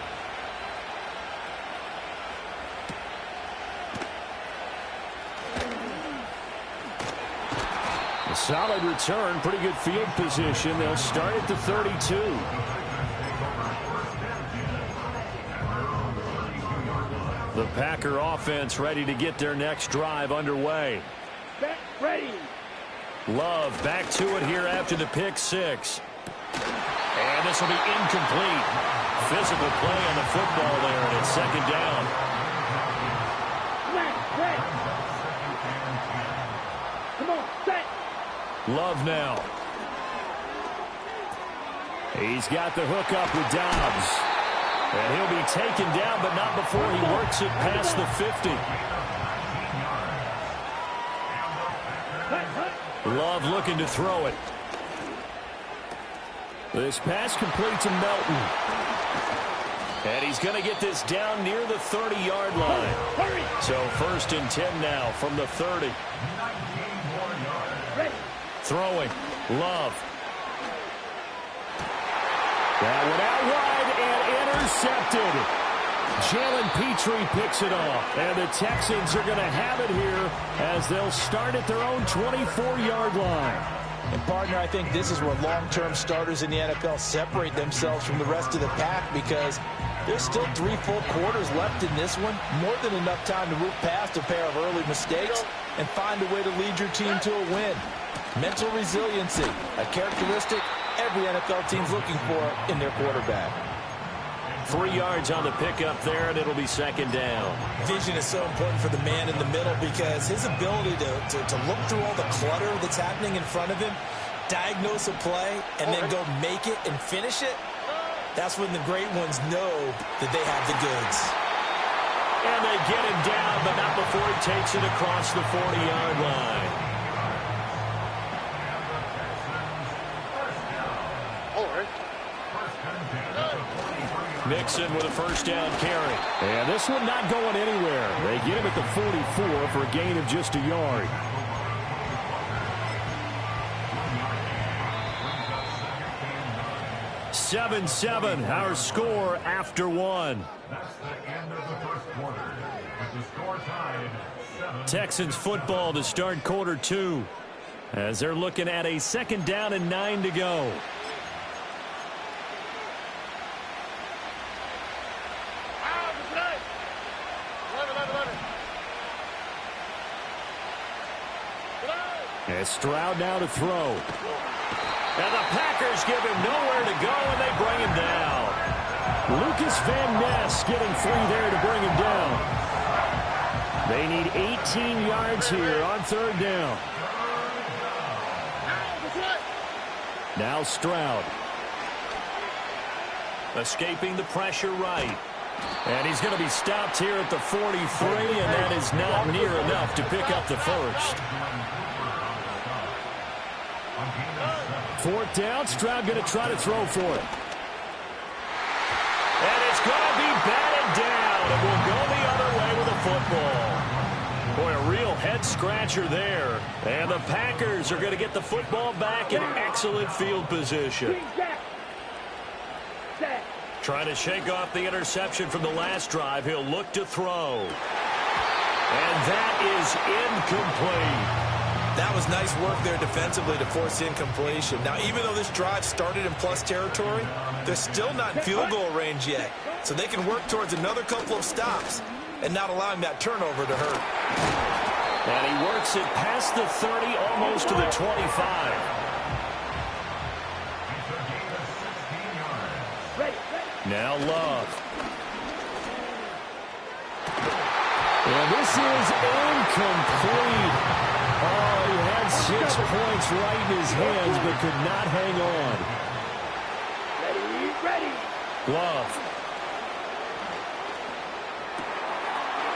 A solid return, pretty good field position. They'll start at the 32. The Packer offense ready to get their next drive underway. Back ready. Love back to it here after the pick 6. And this will be incomplete. Physical play on the football there, and it's 2nd down. Come on, set. Love now. He's got the hook up with Dobbs. And he'll be taken down, but not before he works it past the 50. Love looking to throw it. This pass complete to Melton. And he's going to get this down near the 30-yard line. So 1st and 10 now from the 30. Throwing. Love. That one out wide and intercepted. Jalen Petrie picks it off. And the Texans are going to have it here as they'll start at their own 24-yard line. And, partner, I think this is where long-term starters in the NFL separate themselves from the rest of the pack because there's still 3 full quarters left in this one. More than enough time to move past a pair of early mistakes and find a way to lead your team to a win. Mental resiliency, a characteristic every NFL team's looking for in their quarterback. 3 yards on the pickup there, and it'll be second down. Vision is so important for the man in the middle because his ability to look through all the clutter that's happening in front of him, diagnose a play, and then go make it and finish it, that's when the great ones know that they have the goods. And they get him down, but not before he takes it across the 40-yard line. Mixon with a first down carry. And this one not going anywhere. They get him at the 44 for a gain of just a yard. (7-7) our score after one. That's the end of the first quarter. With the score tied 7. Texans football to start quarter 2 as they're looking at a second down and 9 to go. And Stroud now to throw. And the Packers give him nowhere to go, and they bring him down. Lucas Van Ness getting free there to bring him down. They need 18 yards here on third down. Now Stroud. Escaping the pressure right. And he's going to be stopped here at the 43, and that is not near enough to pick up the first. 4th down, Stroud going to try to throw for it. And it's going to be batted down. It will go the other way with the football. Boy, a real head-scratcher there. And the Packers are going to get the football back in excellent field position. Trying to shake off the interception from the last drive. He'll look to throw. And that is incomplete. That was nice work there defensively to force incompletion. Now, even though this drive started in plus territory, they're still not in field goal range yet. So they can work towards another couple of stops and not allowing that turnover to hurt. And he works it past the 30, almost to the 25. Now Love. And this is incomplete. Oh, he had 6 points right in his hands, but could not hang on. Ready. Love.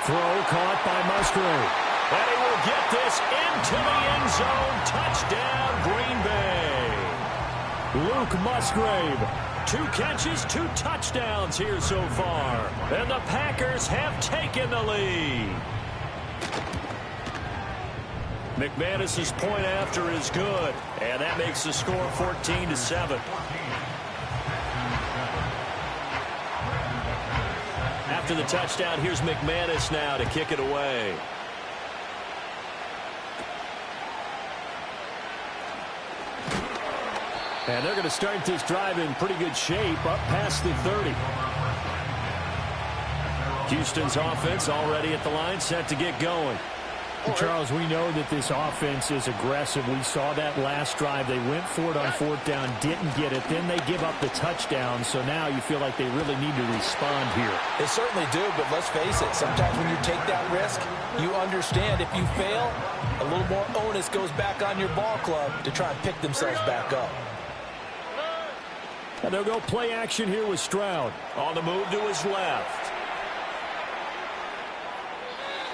Throw caught by Musgrave. And he will get this into the end zone. Touchdown, Green Bay. Luke Musgrave. 2 catches, 2 touchdowns here so far. And the Packers have taken the lead. McManus's point after is good, and that makes the score 14-7. After the touchdown, here's McManus now to kick it away. And they're going to start this drive in pretty good shape, up past the 30. Houston's offense already at the line, set to get going. Charles, we know that this offense is aggressive. We saw that last drive. They went for it on 4th down, didn't get it. Then they give up the touchdown. So now you feel like they really need to respond here. They certainly do, but let's face it. Sometimes when you take that risk, you understand if you fail, a little more onus goes back on your ball club to try and pick themselves back up. And they'll go play action here with Stroud. On the move to his left.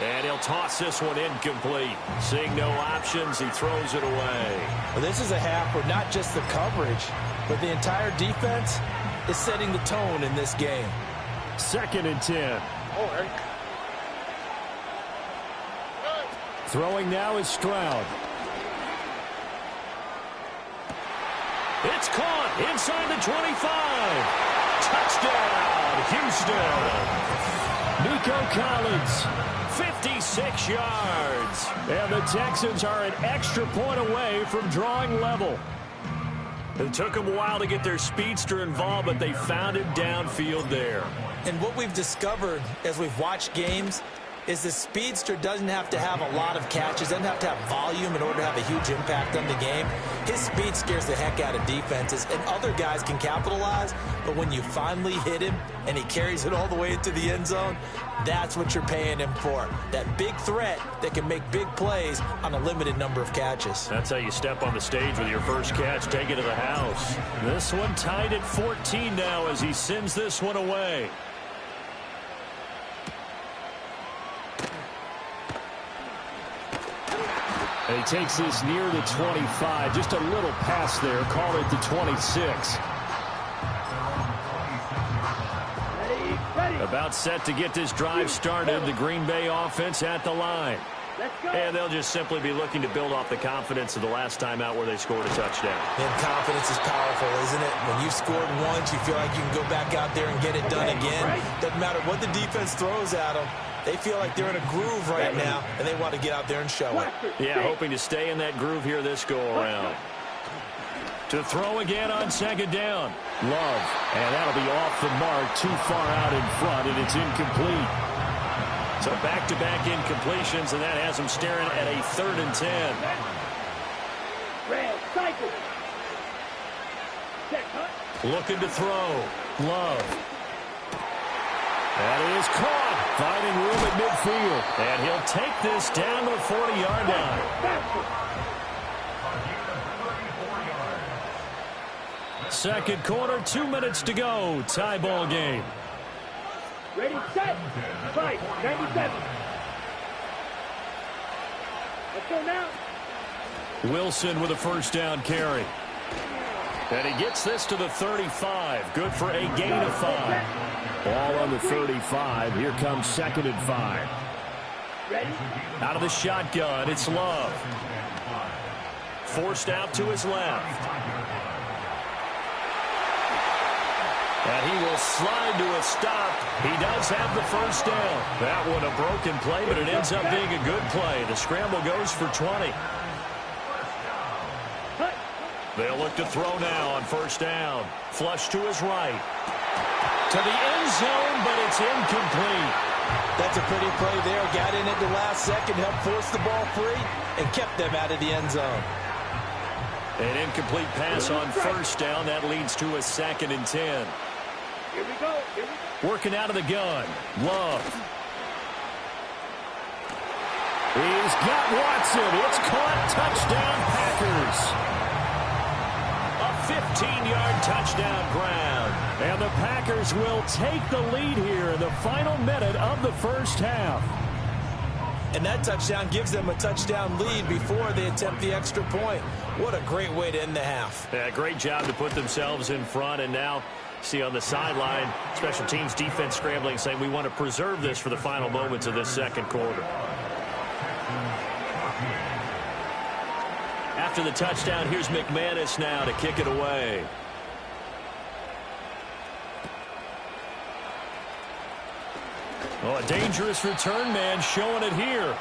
And he'll toss this one incomplete. Seeing no options, he throws it away. Well, this is a half where not just the coverage, but the entire defense is setting the tone in this game. 2nd and 10. Throwing now is Stroud. It's caught inside the 25. Touchdown, Houston. Nico Collins, 56 yards. And the Texans are an extra point away from drawing level. It took them a while to get their speedster involved, but they found him downfield there. And what we've discovered as we've watched games is the speedster doesn't have to have a lot of catches, doesn't have to have volume in order to have a huge impact on the game. His speed scares the heck out of defenses, and other guys can capitalize, but when you finally hit him and he carries it all the way into the end zone, that's what you're paying him for. That big threat that can make big plays on a limited number of catches. That's how you step on the stage with your first catch, take it to the house. This one tied at 14 now as he sends this one away. And he takes this near the 25. Just a little pass there. Call it the 26. About set to get this drive started. The Green Bay offense at the line. And they'll just simply be looking to build off the confidence of the last time out where they scored a touchdown. And confidence is powerful, isn't it? When you've scored once, you feel like you can go back out there and get it done again. Doesn't matter what the defense throws at them. They feel like they're in a groove right now, and they want to get out there and show it. Yeah, hoping to stay in that groove here this go-around. To throw again on second down. Love. And that'll be off the mark, too far out in front, and it's incomplete. So back-to-back incompletions, and that has them staring at a 3rd and 10. Looking to throw. Love. That is caught. Finding room at midfield. And he'll take this down to the 40-yard line. Second quarter, 2 minutes to go. Tie ball game. Ready, set, fight, 97. Let's go now. Wilson with a first down carry. And he gets this to the 35. Good for a gain of 5. Ball on the 35. Here comes 2nd and 5. Out of the shotgun, it's Love. Forced out to his left. And he will slide to a stop. He does have the first down. That one a broken play, but it ends up being a good play. The scramble goes for 20. They'll look to throw now on first down. Flush to his right. To the end zone, but it's incomplete. That's a pretty play there. Got in at the last second, helped force the ball free, and kept them out of the end zone. An incomplete pass on first down. That leads to a 2nd and 10. Here we go. Working out of the gun. Love. He's got Watson. It's caught. Touchdown, Packers. 15-yard touchdown ground. And the Packers will take the lead here in the final minute of the first half. And that touchdown gives them a touchdown lead before they attempt the extra point. What a great way to end the half. Yeah, great job to put themselves in front. And now, see on the sideline, special teams defense scrambling, saying we want to preserve this for the final moments of this second quarter. After the touchdown, here's McManus now to kick it away. Oh, a dangerous return man showing it here.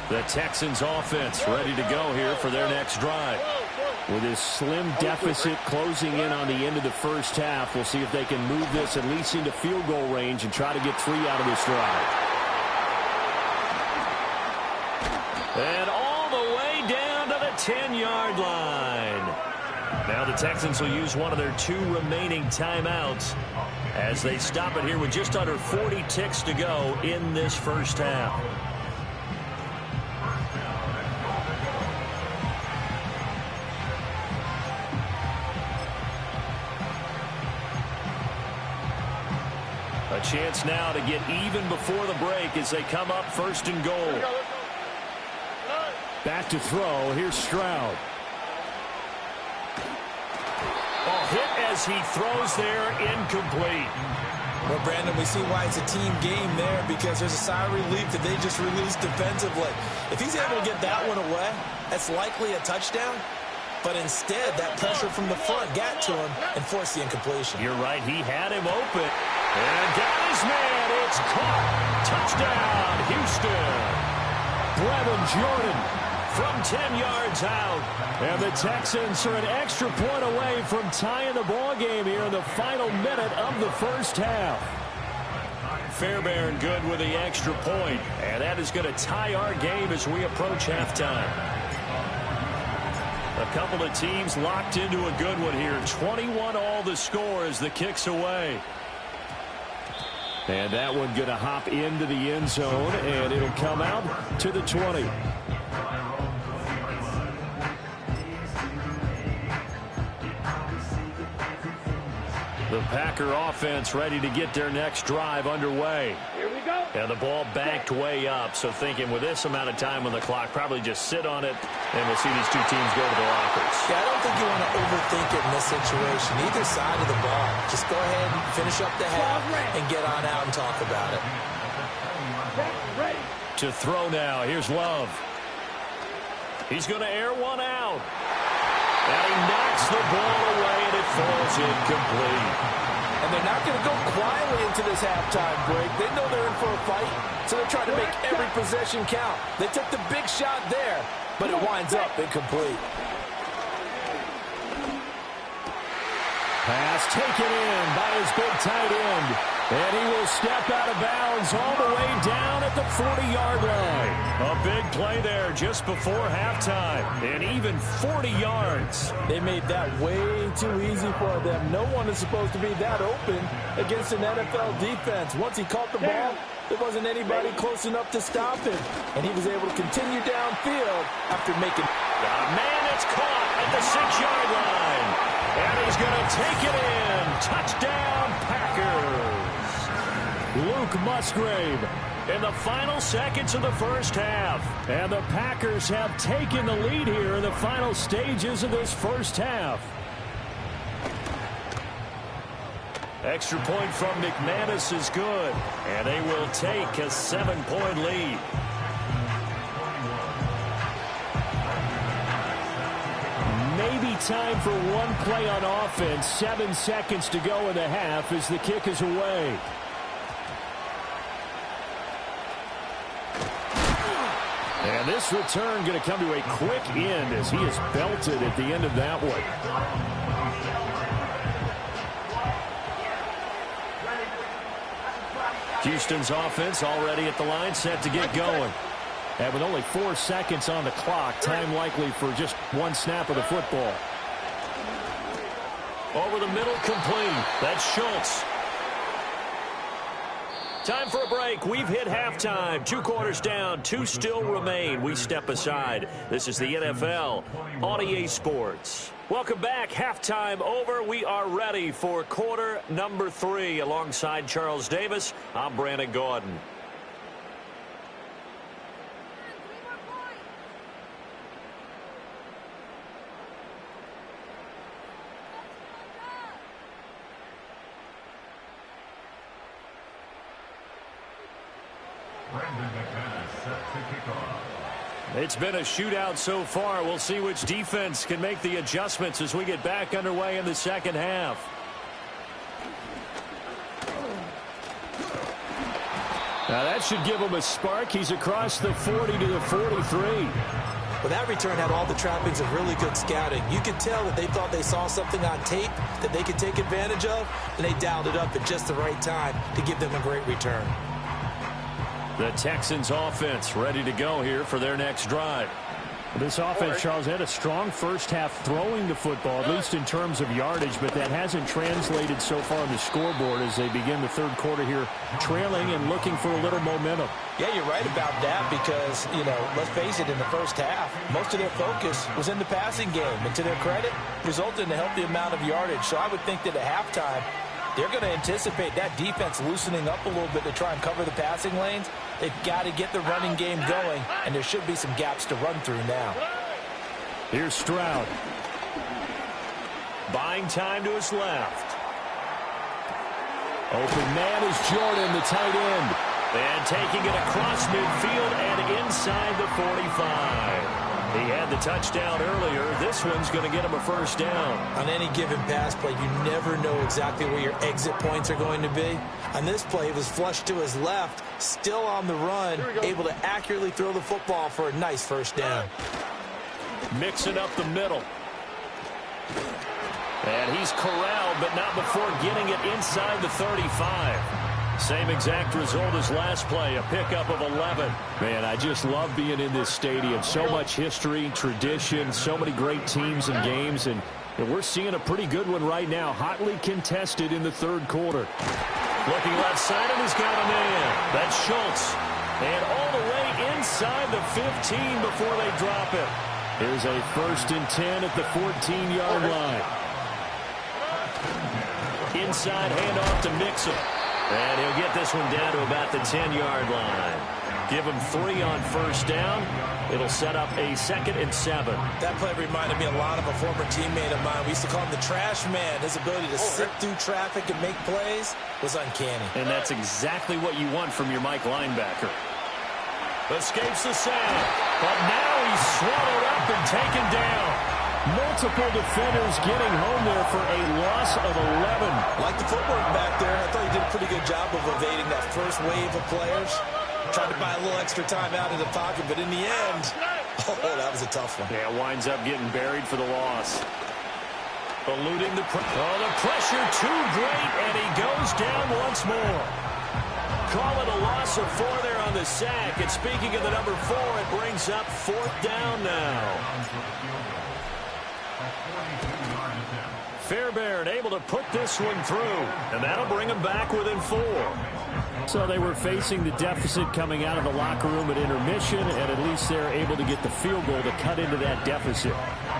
The Texans offense ready to go here for their next drive. With his slim deficit closing in on the end of the first half, we'll see if they can move this at least into field goal range and try to get 3 out of this drive. And all the way down to the 10-yard line. Now the Texans will use one of their 2 remaining timeouts as they stop it here with just under 40 ticks to go in this first half. A chance now to get even before the break as they come up 1st and goal. Back to throw. Here's Stroud. Oh, hit as he throws there, incomplete. Well, Brandon, we see why it's a team game there, because there's a sigh of relief that they just released defensively. If he's able to get that one away, that's likely a touchdown. But instead, that pressure from the front got to him and forced the incompletion. You're right. He had him open. And got his man. It's caught. Touchdown, Houston. Brevin Jordan from 10 yards out. And the Texans are an extra point away from tying the ball game here in the final minute of the first half. Fairbairn good with the extra point. And that is going to tie our game as we approach halftime. A couple of teams locked into a good one here. 21 all the score as the kick's away. And that one going to hop into the end zone, and it'll come out to the 20. The Packer offense ready to get their next drive underway. Here we go. And the ball backed way up, so thinking with this amount of time on the clock, probably just sit on it, and we'll see these two teams go to the lockers. Yeah, I don't think you want to overthink it in this situation. Either side of the ball. Just go ahead and finish up the half and get on out and talk about it. Ready. To throw now, here's Love. He's going to air one out. And he knocks the ball away, and it falls incomplete. And they're not going to go quietly into this halftime break. They know they're in for a fight, so they're trying to make every possession count. They took the big shot there, but it winds up incomplete. Pass taken in by his big tight end. And he will step out of bounds all the way down at the 40-yard line. A big play there just before halftime. And even 40 yards. They made that way too easy for them. No one is supposed to be that open against an NFL defense. Once he caught the ball, there wasn't anybody close enough to stop him. And he was able to continue downfield after making... Man, it's caught at the 6-yard line. And he's going to take it in. Touchdown, Packers. Luke Musgrave in the final seconds of the first half. And the Packers have taken the lead here in the final stages of this first half. Extra point from McManus is good. And they will take a 7-point lead. Maybe time for one play on offense. 7 seconds to go in the half as the kick is away. And this return going to come to a quick end as he is belted at the end of that one. Houston's offense already at the line, set to get going. And with only 4 seconds on the clock, time likely for just one snap of the football. Over the middle, complete. That's Schultz. Time for a break. We've hit halftime. 2 quarters down. 2 still remain. We step aside. This is the NFL on EA Sports. Welcome back. Halftime over. We are ready for quarter number 3. Alongside Charles Davis, I'm Brandon Gordon. It's been a shootout so far. We'll see which defense can make the adjustments as we get back underway in the second half. Now that should give him a spark. He's across the 40 to the 43. Well, that return had all the trappings of really good scouting. You could tell that they thought they saw something on tape that they could take advantage of, and they dialed it up at just the right time to give them a great return. The Texans offense ready to go here for their next drive. This offense, Charles, had a strong first half throwing the football, at least in terms of yardage, but that hasn't translated so far on the scoreboard as they begin the third quarter here, trailing and looking for a little momentum. Yeah, you're right about that because, you know, let's face it, in the first half, most of their focus was in the passing game. And to their credit, resulted in a healthy amount of yardage. So I would think that at halftime, they're going to anticipate that defense loosening up a little bit to try and cover the passing lanes. They've got to get the running game going, and there should be some gaps to run through now. Here's Stroud. Buying time to his left. Open man is Jordan, the tight end. And taking it across midfield and inside the 45. He had the touchdown earlier. This one's going to get him a first down. On any given pass play, you never know exactly where your exit points are going to be. On this play, it was flushed to his left, still on the run, able to accurately throw the football for a nice first down. Mixing up the middle. And he's corralled, but not before getting it inside the 35. Same exact result as last play, a pickup of 11. Man, I just love being in this stadium. So much history, tradition, so many great teams and games, and we're seeing a pretty good one right now, hotly contested in the third quarter. Looking left side, and he's got a man. That's Schultz. And all the way inside the 15 before they drop it. Here's a 1st and 10 at the 14-yard line. Inside handoff to Mixon. And he'll get this one down to about the 10-yard line. Give him 3 on first down. It'll set up a 2nd and 7. That play reminded me a lot of a former teammate of mine. We used to call him the trash man. His ability to sift through traffic and make plays was uncanny. And that's exactly what you want from your Mike linebacker. Escapes the sack. But now he's swallowed up and taken down. Multiple defenders getting home there for a loss of 11. Like the footwork back there, I thought he did a pretty good job of evading that first wave of players. Tried to buy a little extra time out of the pocket, but in the end, that was a tough one. Yeah, winds up getting buried for the loss. Eluding the pressure too great, and he goes down once more. Call it a loss of 4 there on the sack. And speaking of the number 4, it brings up 4th down now. Fairbairn able to put this one through, and that'll bring him back within 4. So they were facing the deficit coming out of the locker room at intermission, and at least they're able to get the field goal to cut into that deficit.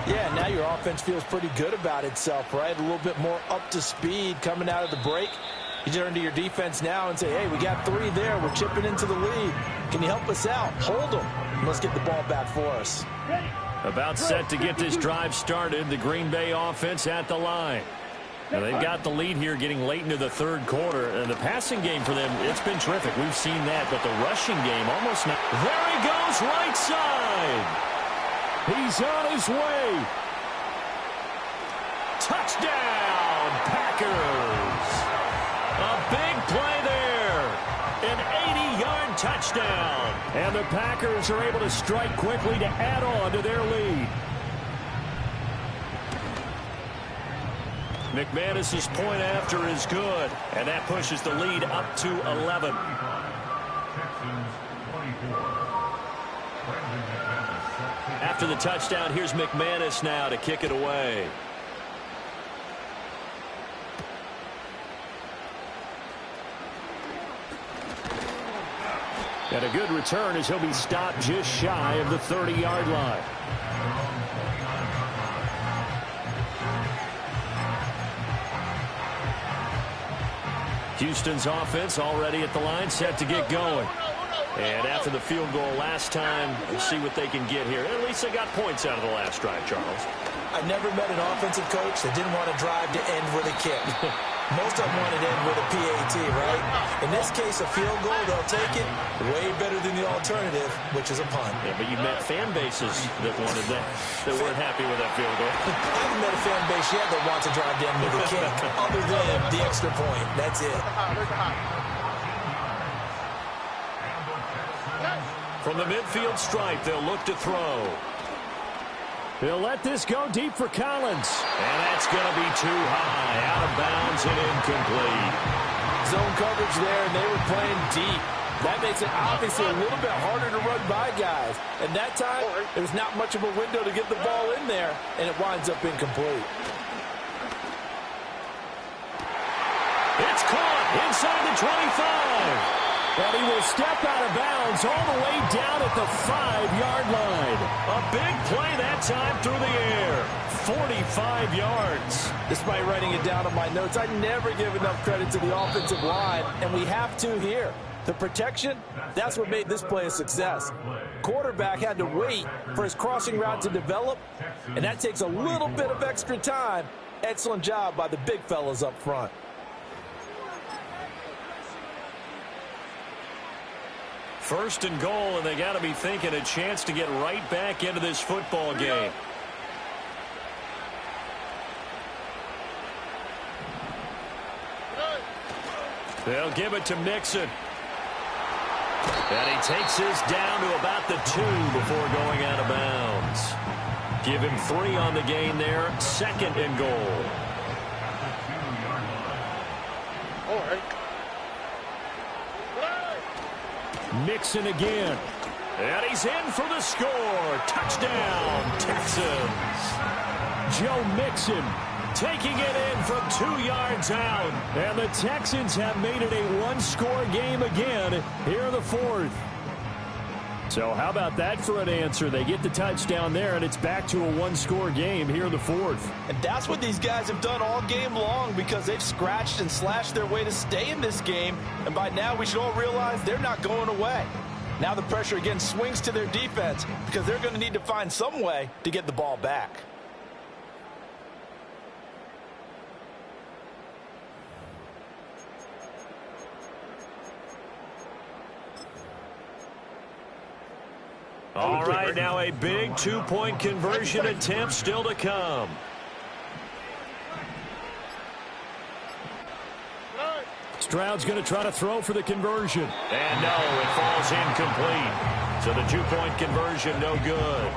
Yeah, now your offense feels pretty good about itself, right? A little bit more up to speed coming out of the break. You turn to your defense now and say, hey, we got 3 there. We're chipping into the lead. Can you help us out? Hold them. Let's get the ball back for us. About set to get this drive started, the Green Bay offense at the line. Now they've got the lead here getting late into the third quarter. And the passing game for them, it's been terrific. We've seen that, but the rushing game almost not. There he goes, right side. He's on his way. Touchdown, Packers. A big play there. An 80-yard touchdown. And the Packers are able to strike quickly to add on to their lead. McManus's point after is good. And that pushes the lead up to 11. After the touchdown, here's McManus now to kick it away. And a good return as he'll be stopped just shy of the 30-yard line. Houston's offense already at the line, set to get going. And after the field goal last time, we'll see what they can get here. At least they got points out of the last drive, Charles. I've never met an offensive coach that didn't want to drive to end with a kick. Most of them want to end with a PAT, right? In this case, a field goal, they'll take it. Way better than the alternative, which is a punt. Yeah, but you've met fan bases that wanted that, that weren't happy with that field goal. I haven't met a fan base yet that wants to drive to end with a kick, other than the extra point. That's it. From the midfield stripe, they'll look to throw. They'll let this go deep for Collins. And that's going to be too high. Out of bounds and incomplete. Zone coverage there, and they were playing deep. That makes it obviously a little bit harder to run by guys. And that time, there's not much of a window to get the ball in there, and it winds up incomplete. It's caught inside the 25. And he will step out of bounds all the way down at the 5-yard line. A big play that time through the air. 45 yards. Despite writing it down on my notes, I never give enough credit to the offensive line, and we have to here. The protection, that's what made this play a success. Quarterback had to wait for his crossing route to develop, and that takes a little bit of extra time. Excellent job by the big fellas up front. 1st and goal, and they got to be thinking a chance to get right back into this football game. They'll give it to Mixon. And he takes this down to about the 2 before going out of bounds. Give him 3 on the gain there. 2nd and goal. Mixon again. And he's in for the score. Touchdown, Texans. Joe Mixon taking it in from 2 yards out. And the Texans have made it a 1-score game again here in the 4th. So how about that for an answer? They get the touchdown there, and it's back to a 1-score game here in the 4th. And that's what these guys have done all game long, because they've scratched and slashed their way to stay in this game. And by now we should all realize they're not going away. Now the pressure again swings to their defense, because they're going to need to find some way to get the ball back. All right, now a big 2-point conversion attempt still to come. Stroud's going to try to throw for the conversion. And no, it falls incomplete. So the 2-point conversion, no good.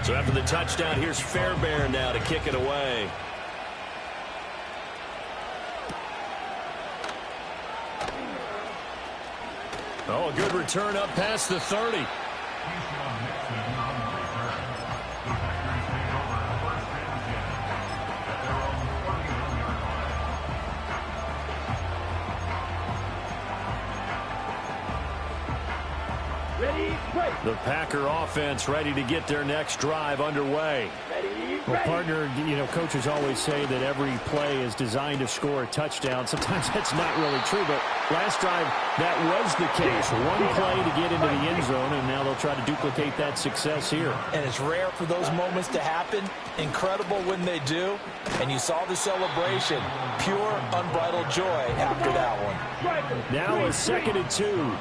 So after the touchdown, here's Fairbairn now to kick it away. Oh, a good return up past the 30. The Packer offense ready to get their next drive underway. Well, partner, coaches always say that every play is designed to score a touchdown. Sometimes that's not really true, but last drive, that was the case. 1 play to get into the end zone, and now they'll try to duplicate that success here. And it's rare for those moments to happen. Incredible when they do. And you saw the celebration. Pure, unbridled joy after that one. Now a 2nd and 2.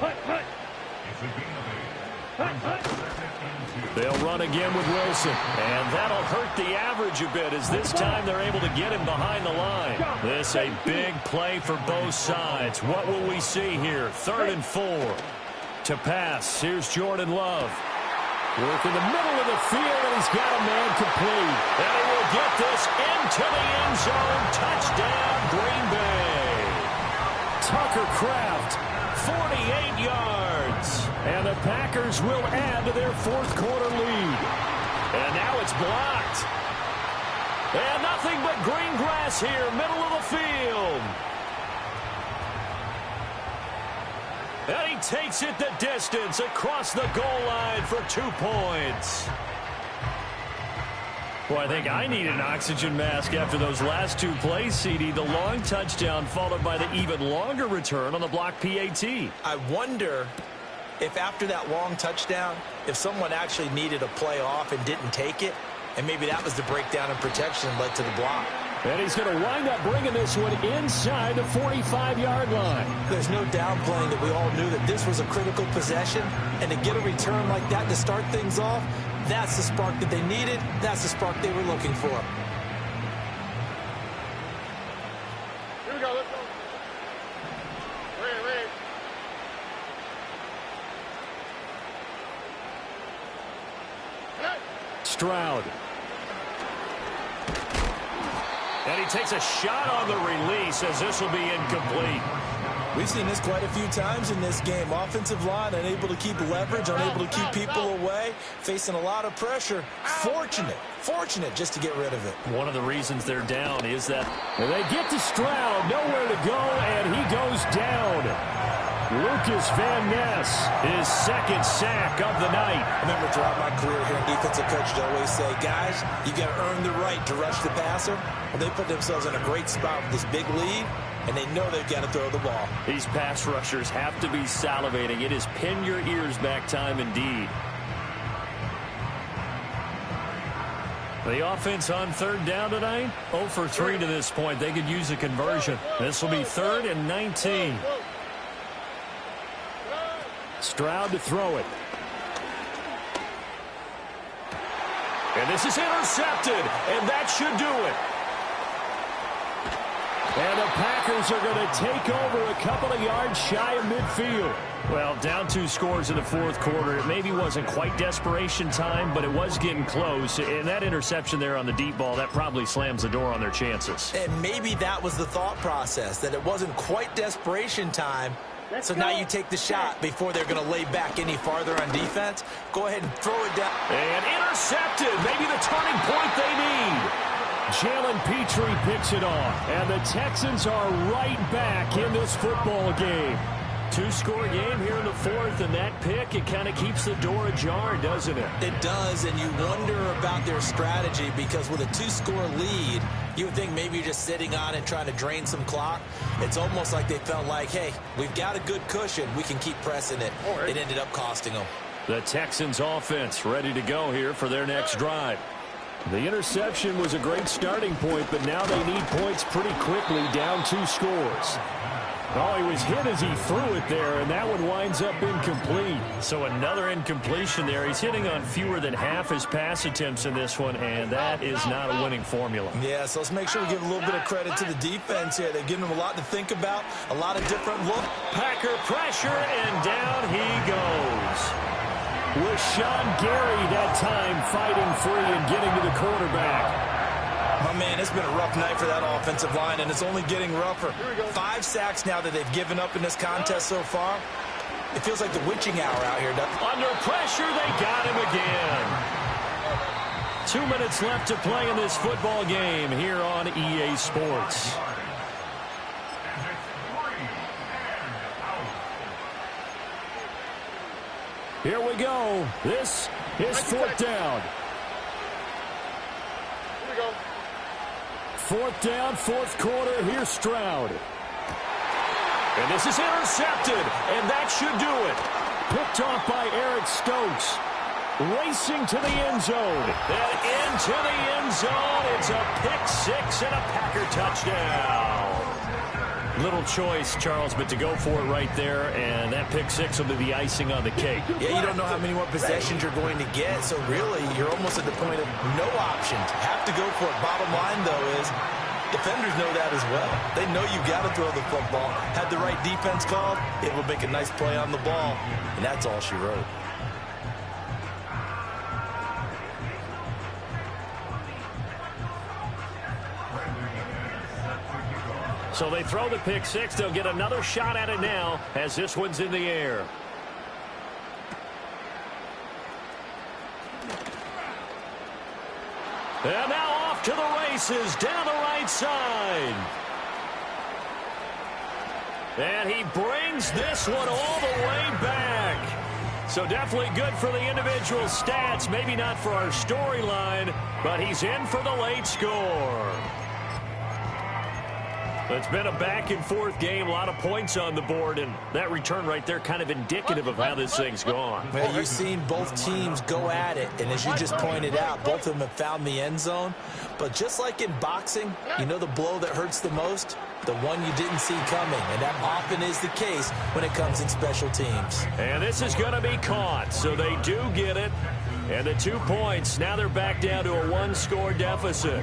They'll run again with Wilson. And that'll hurt the average a bit, as this time they're able to get him behind the line. This a big play for both sides. What will we see here? 3rd and 4. To pass, here's Jordan Love. Work in the middle of the field, and he's got a man complete. And he will get this into the end zone. Touchdown, Green Bay. Tucker Kraft, 48 yards. And the Packers will add to their 4th quarter lead. And now it's blocked. And nothing but green grass here, middle of the field. And he takes it the distance across the goal line for 2 points. Well, I think I need an oxygen mask after those last 2 plays, CD. The long touchdown followed by the even longer return on the block PAT. I wonder if after that long touchdown, if someone actually needed a play off and didn't take it, and maybe that was the breakdown in protection that led to the block. And he's going to wind up bringing this one inside the 45-yard line. There's no downplaying that we all knew that this was a critical possession, and to get a return like that to start things off, that's the spark that they needed. That's the spark they were looking for. Here we go, let's go. Ready. Stroud. And he takes a shot on the release, as this will be incomplete. We've seen this quite a few times in this game. Offensive line unable to keep leverage, unable to keep people away, facing a lot of pressure. Fortunate just to get rid of it. One of the reasons they're down is that they get to Stroud, nowhere to go, and he goes down. Lucas Van Ness, his 2nd sack of the night. I remember throughout my career here in defensive coach, I always say, guys, you got to earn the right to rush the passer. And they put themselves in a great spot with this big lead, and they know they've got to throw the ball. These pass rushers have to be salivating. It is pin your ears back time indeed. The offense on third down tonight, 0 for 3 to this point. They could use a conversion. This will be 3rd and 19. Stroud to throw it. And this is intercepted, and that should do it. And the Packers are going to take over a couple of yards shy of midfield. Well, down 2 scores in the 4th quarter. It maybe wasn't quite desperation time, but it was getting close. And that interception there on the deep ball, that probably slams the door on their chances. And maybe that was the thought process, that it wasn't quite desperation time. So now you take the shot before they're going to lay back any farther on defense. Go ahead and throw it down. And intercepted. Maybe the turning point they need. Jalen Petrie picks it off. And the Texans are right back in this football game. 2-score game here in the 4th, and that pick, it kind of keeps the door ajar, doesn't it? It does, and you wonder about their strategy, because with a 2-score lead, you would think maybe you're just sitting on it trying to drain some clock. It's almost like they felt like, hey, we've got a good cushion. We can keep pressing it. It ended up costing them. The Texans offense ready to go here for their next drive. The interception was a great starting point, but now they need points pretty quickly, down 2 scores. Oh, he was hit as he threw it there, and that one winds up incomplete. So another incompletion there. He's hitting on fewer than half his pass attempts in this one, and that is not a winning formula. Yeah, so let's make sure we give a little bit of credit to the defense here. They've given them a lot to think about, a lot of different looks. Packer pressure, and down he goes. With Sean Gary that time fighting free and getting to the quarterback. My man, it's been a rough night for that offensive line, and it's only getting rougher. 5 sacks now that they've given up in this contest so far. It feels like the witching hour out here. Under pressure, they got him again. 2 minutes left to play in this football game here on EA Sports. Here we go. This is 4th down. Here we go. 4th down, 4th quarter. Here's Stroud. And this is intercepted, and that should do it. Picked off by Eric Stokes. Racing to the end zone. And into the end zone. It's a pick-6 and a Packer touchdown. Little choice, Charles, but to go for it right there, and that pick-6 will be the icing on the cake. Yeah, you don't know how many more possessions you're going to get, so really you're almost at the point of no options. Have to go for it. Bottom line, though, is defenders know that as well. They know you got to throw the football. Had the right defense called, it will make a nice play on the ball, and that's all she wrote. So they throw the pick-6. They'll get another shot at it now as this one's in the air. And now off to the races down the right side. And he brings this one all the way back. So definitely good for the individual stats. Maybe not for our storyline, but he's in for the late score. It's been a back-and-forth game, a lot of points on the board, and that return right there kind of indicative of how this thing's gone. Well, you've seen both teams go at it, and as you just pointed out, both of them have found the end zone. But just like in boxing, you know the blow that hurts the most? The one you didn't see coming, and that often is the case when it comes in special teams. And this is going to be caught, so they do get it. And the 2 points, now they're back down to a 1-score deficit.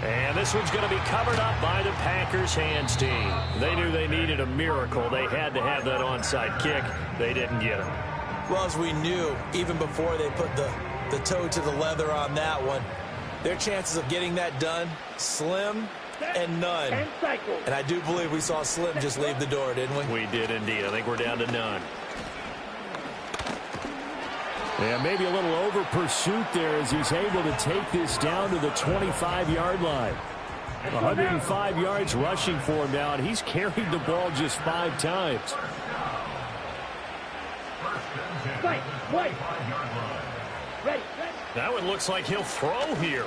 And this one's going to be covered up by the Packers hands team. They knew they needed a miracle. They had to have that onside kick. They didn't get it. Well, as we knew, even before they put the toe to the leather on that one, their chances of getting that done, slim and none. And I do believe we saw Slim just leave the door, didn't we? We did indeed. I think we're down to none. Yeah, maybe a little over pursuit there as he's able to take this down to the 25-yard line. 105 yards rushing for him now, and he's carried the ball just 5 times. Wait. Ready. That one looks like he'll throw here.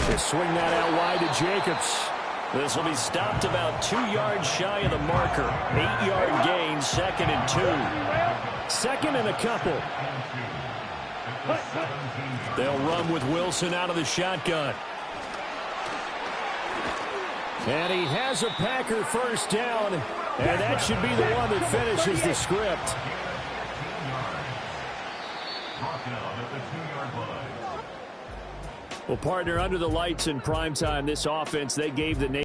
They swing that out wide to Jacobs. This will be stopped about 2 yards shy of the marker. 8-yard gain, 2nd and 2. 2nd and a couple. They'll run with Wilson out of the shotgun. And he has a Packer first down, and that should be the one that finishes the script. Well, partner, under the lights in primetime, this offense, they gave the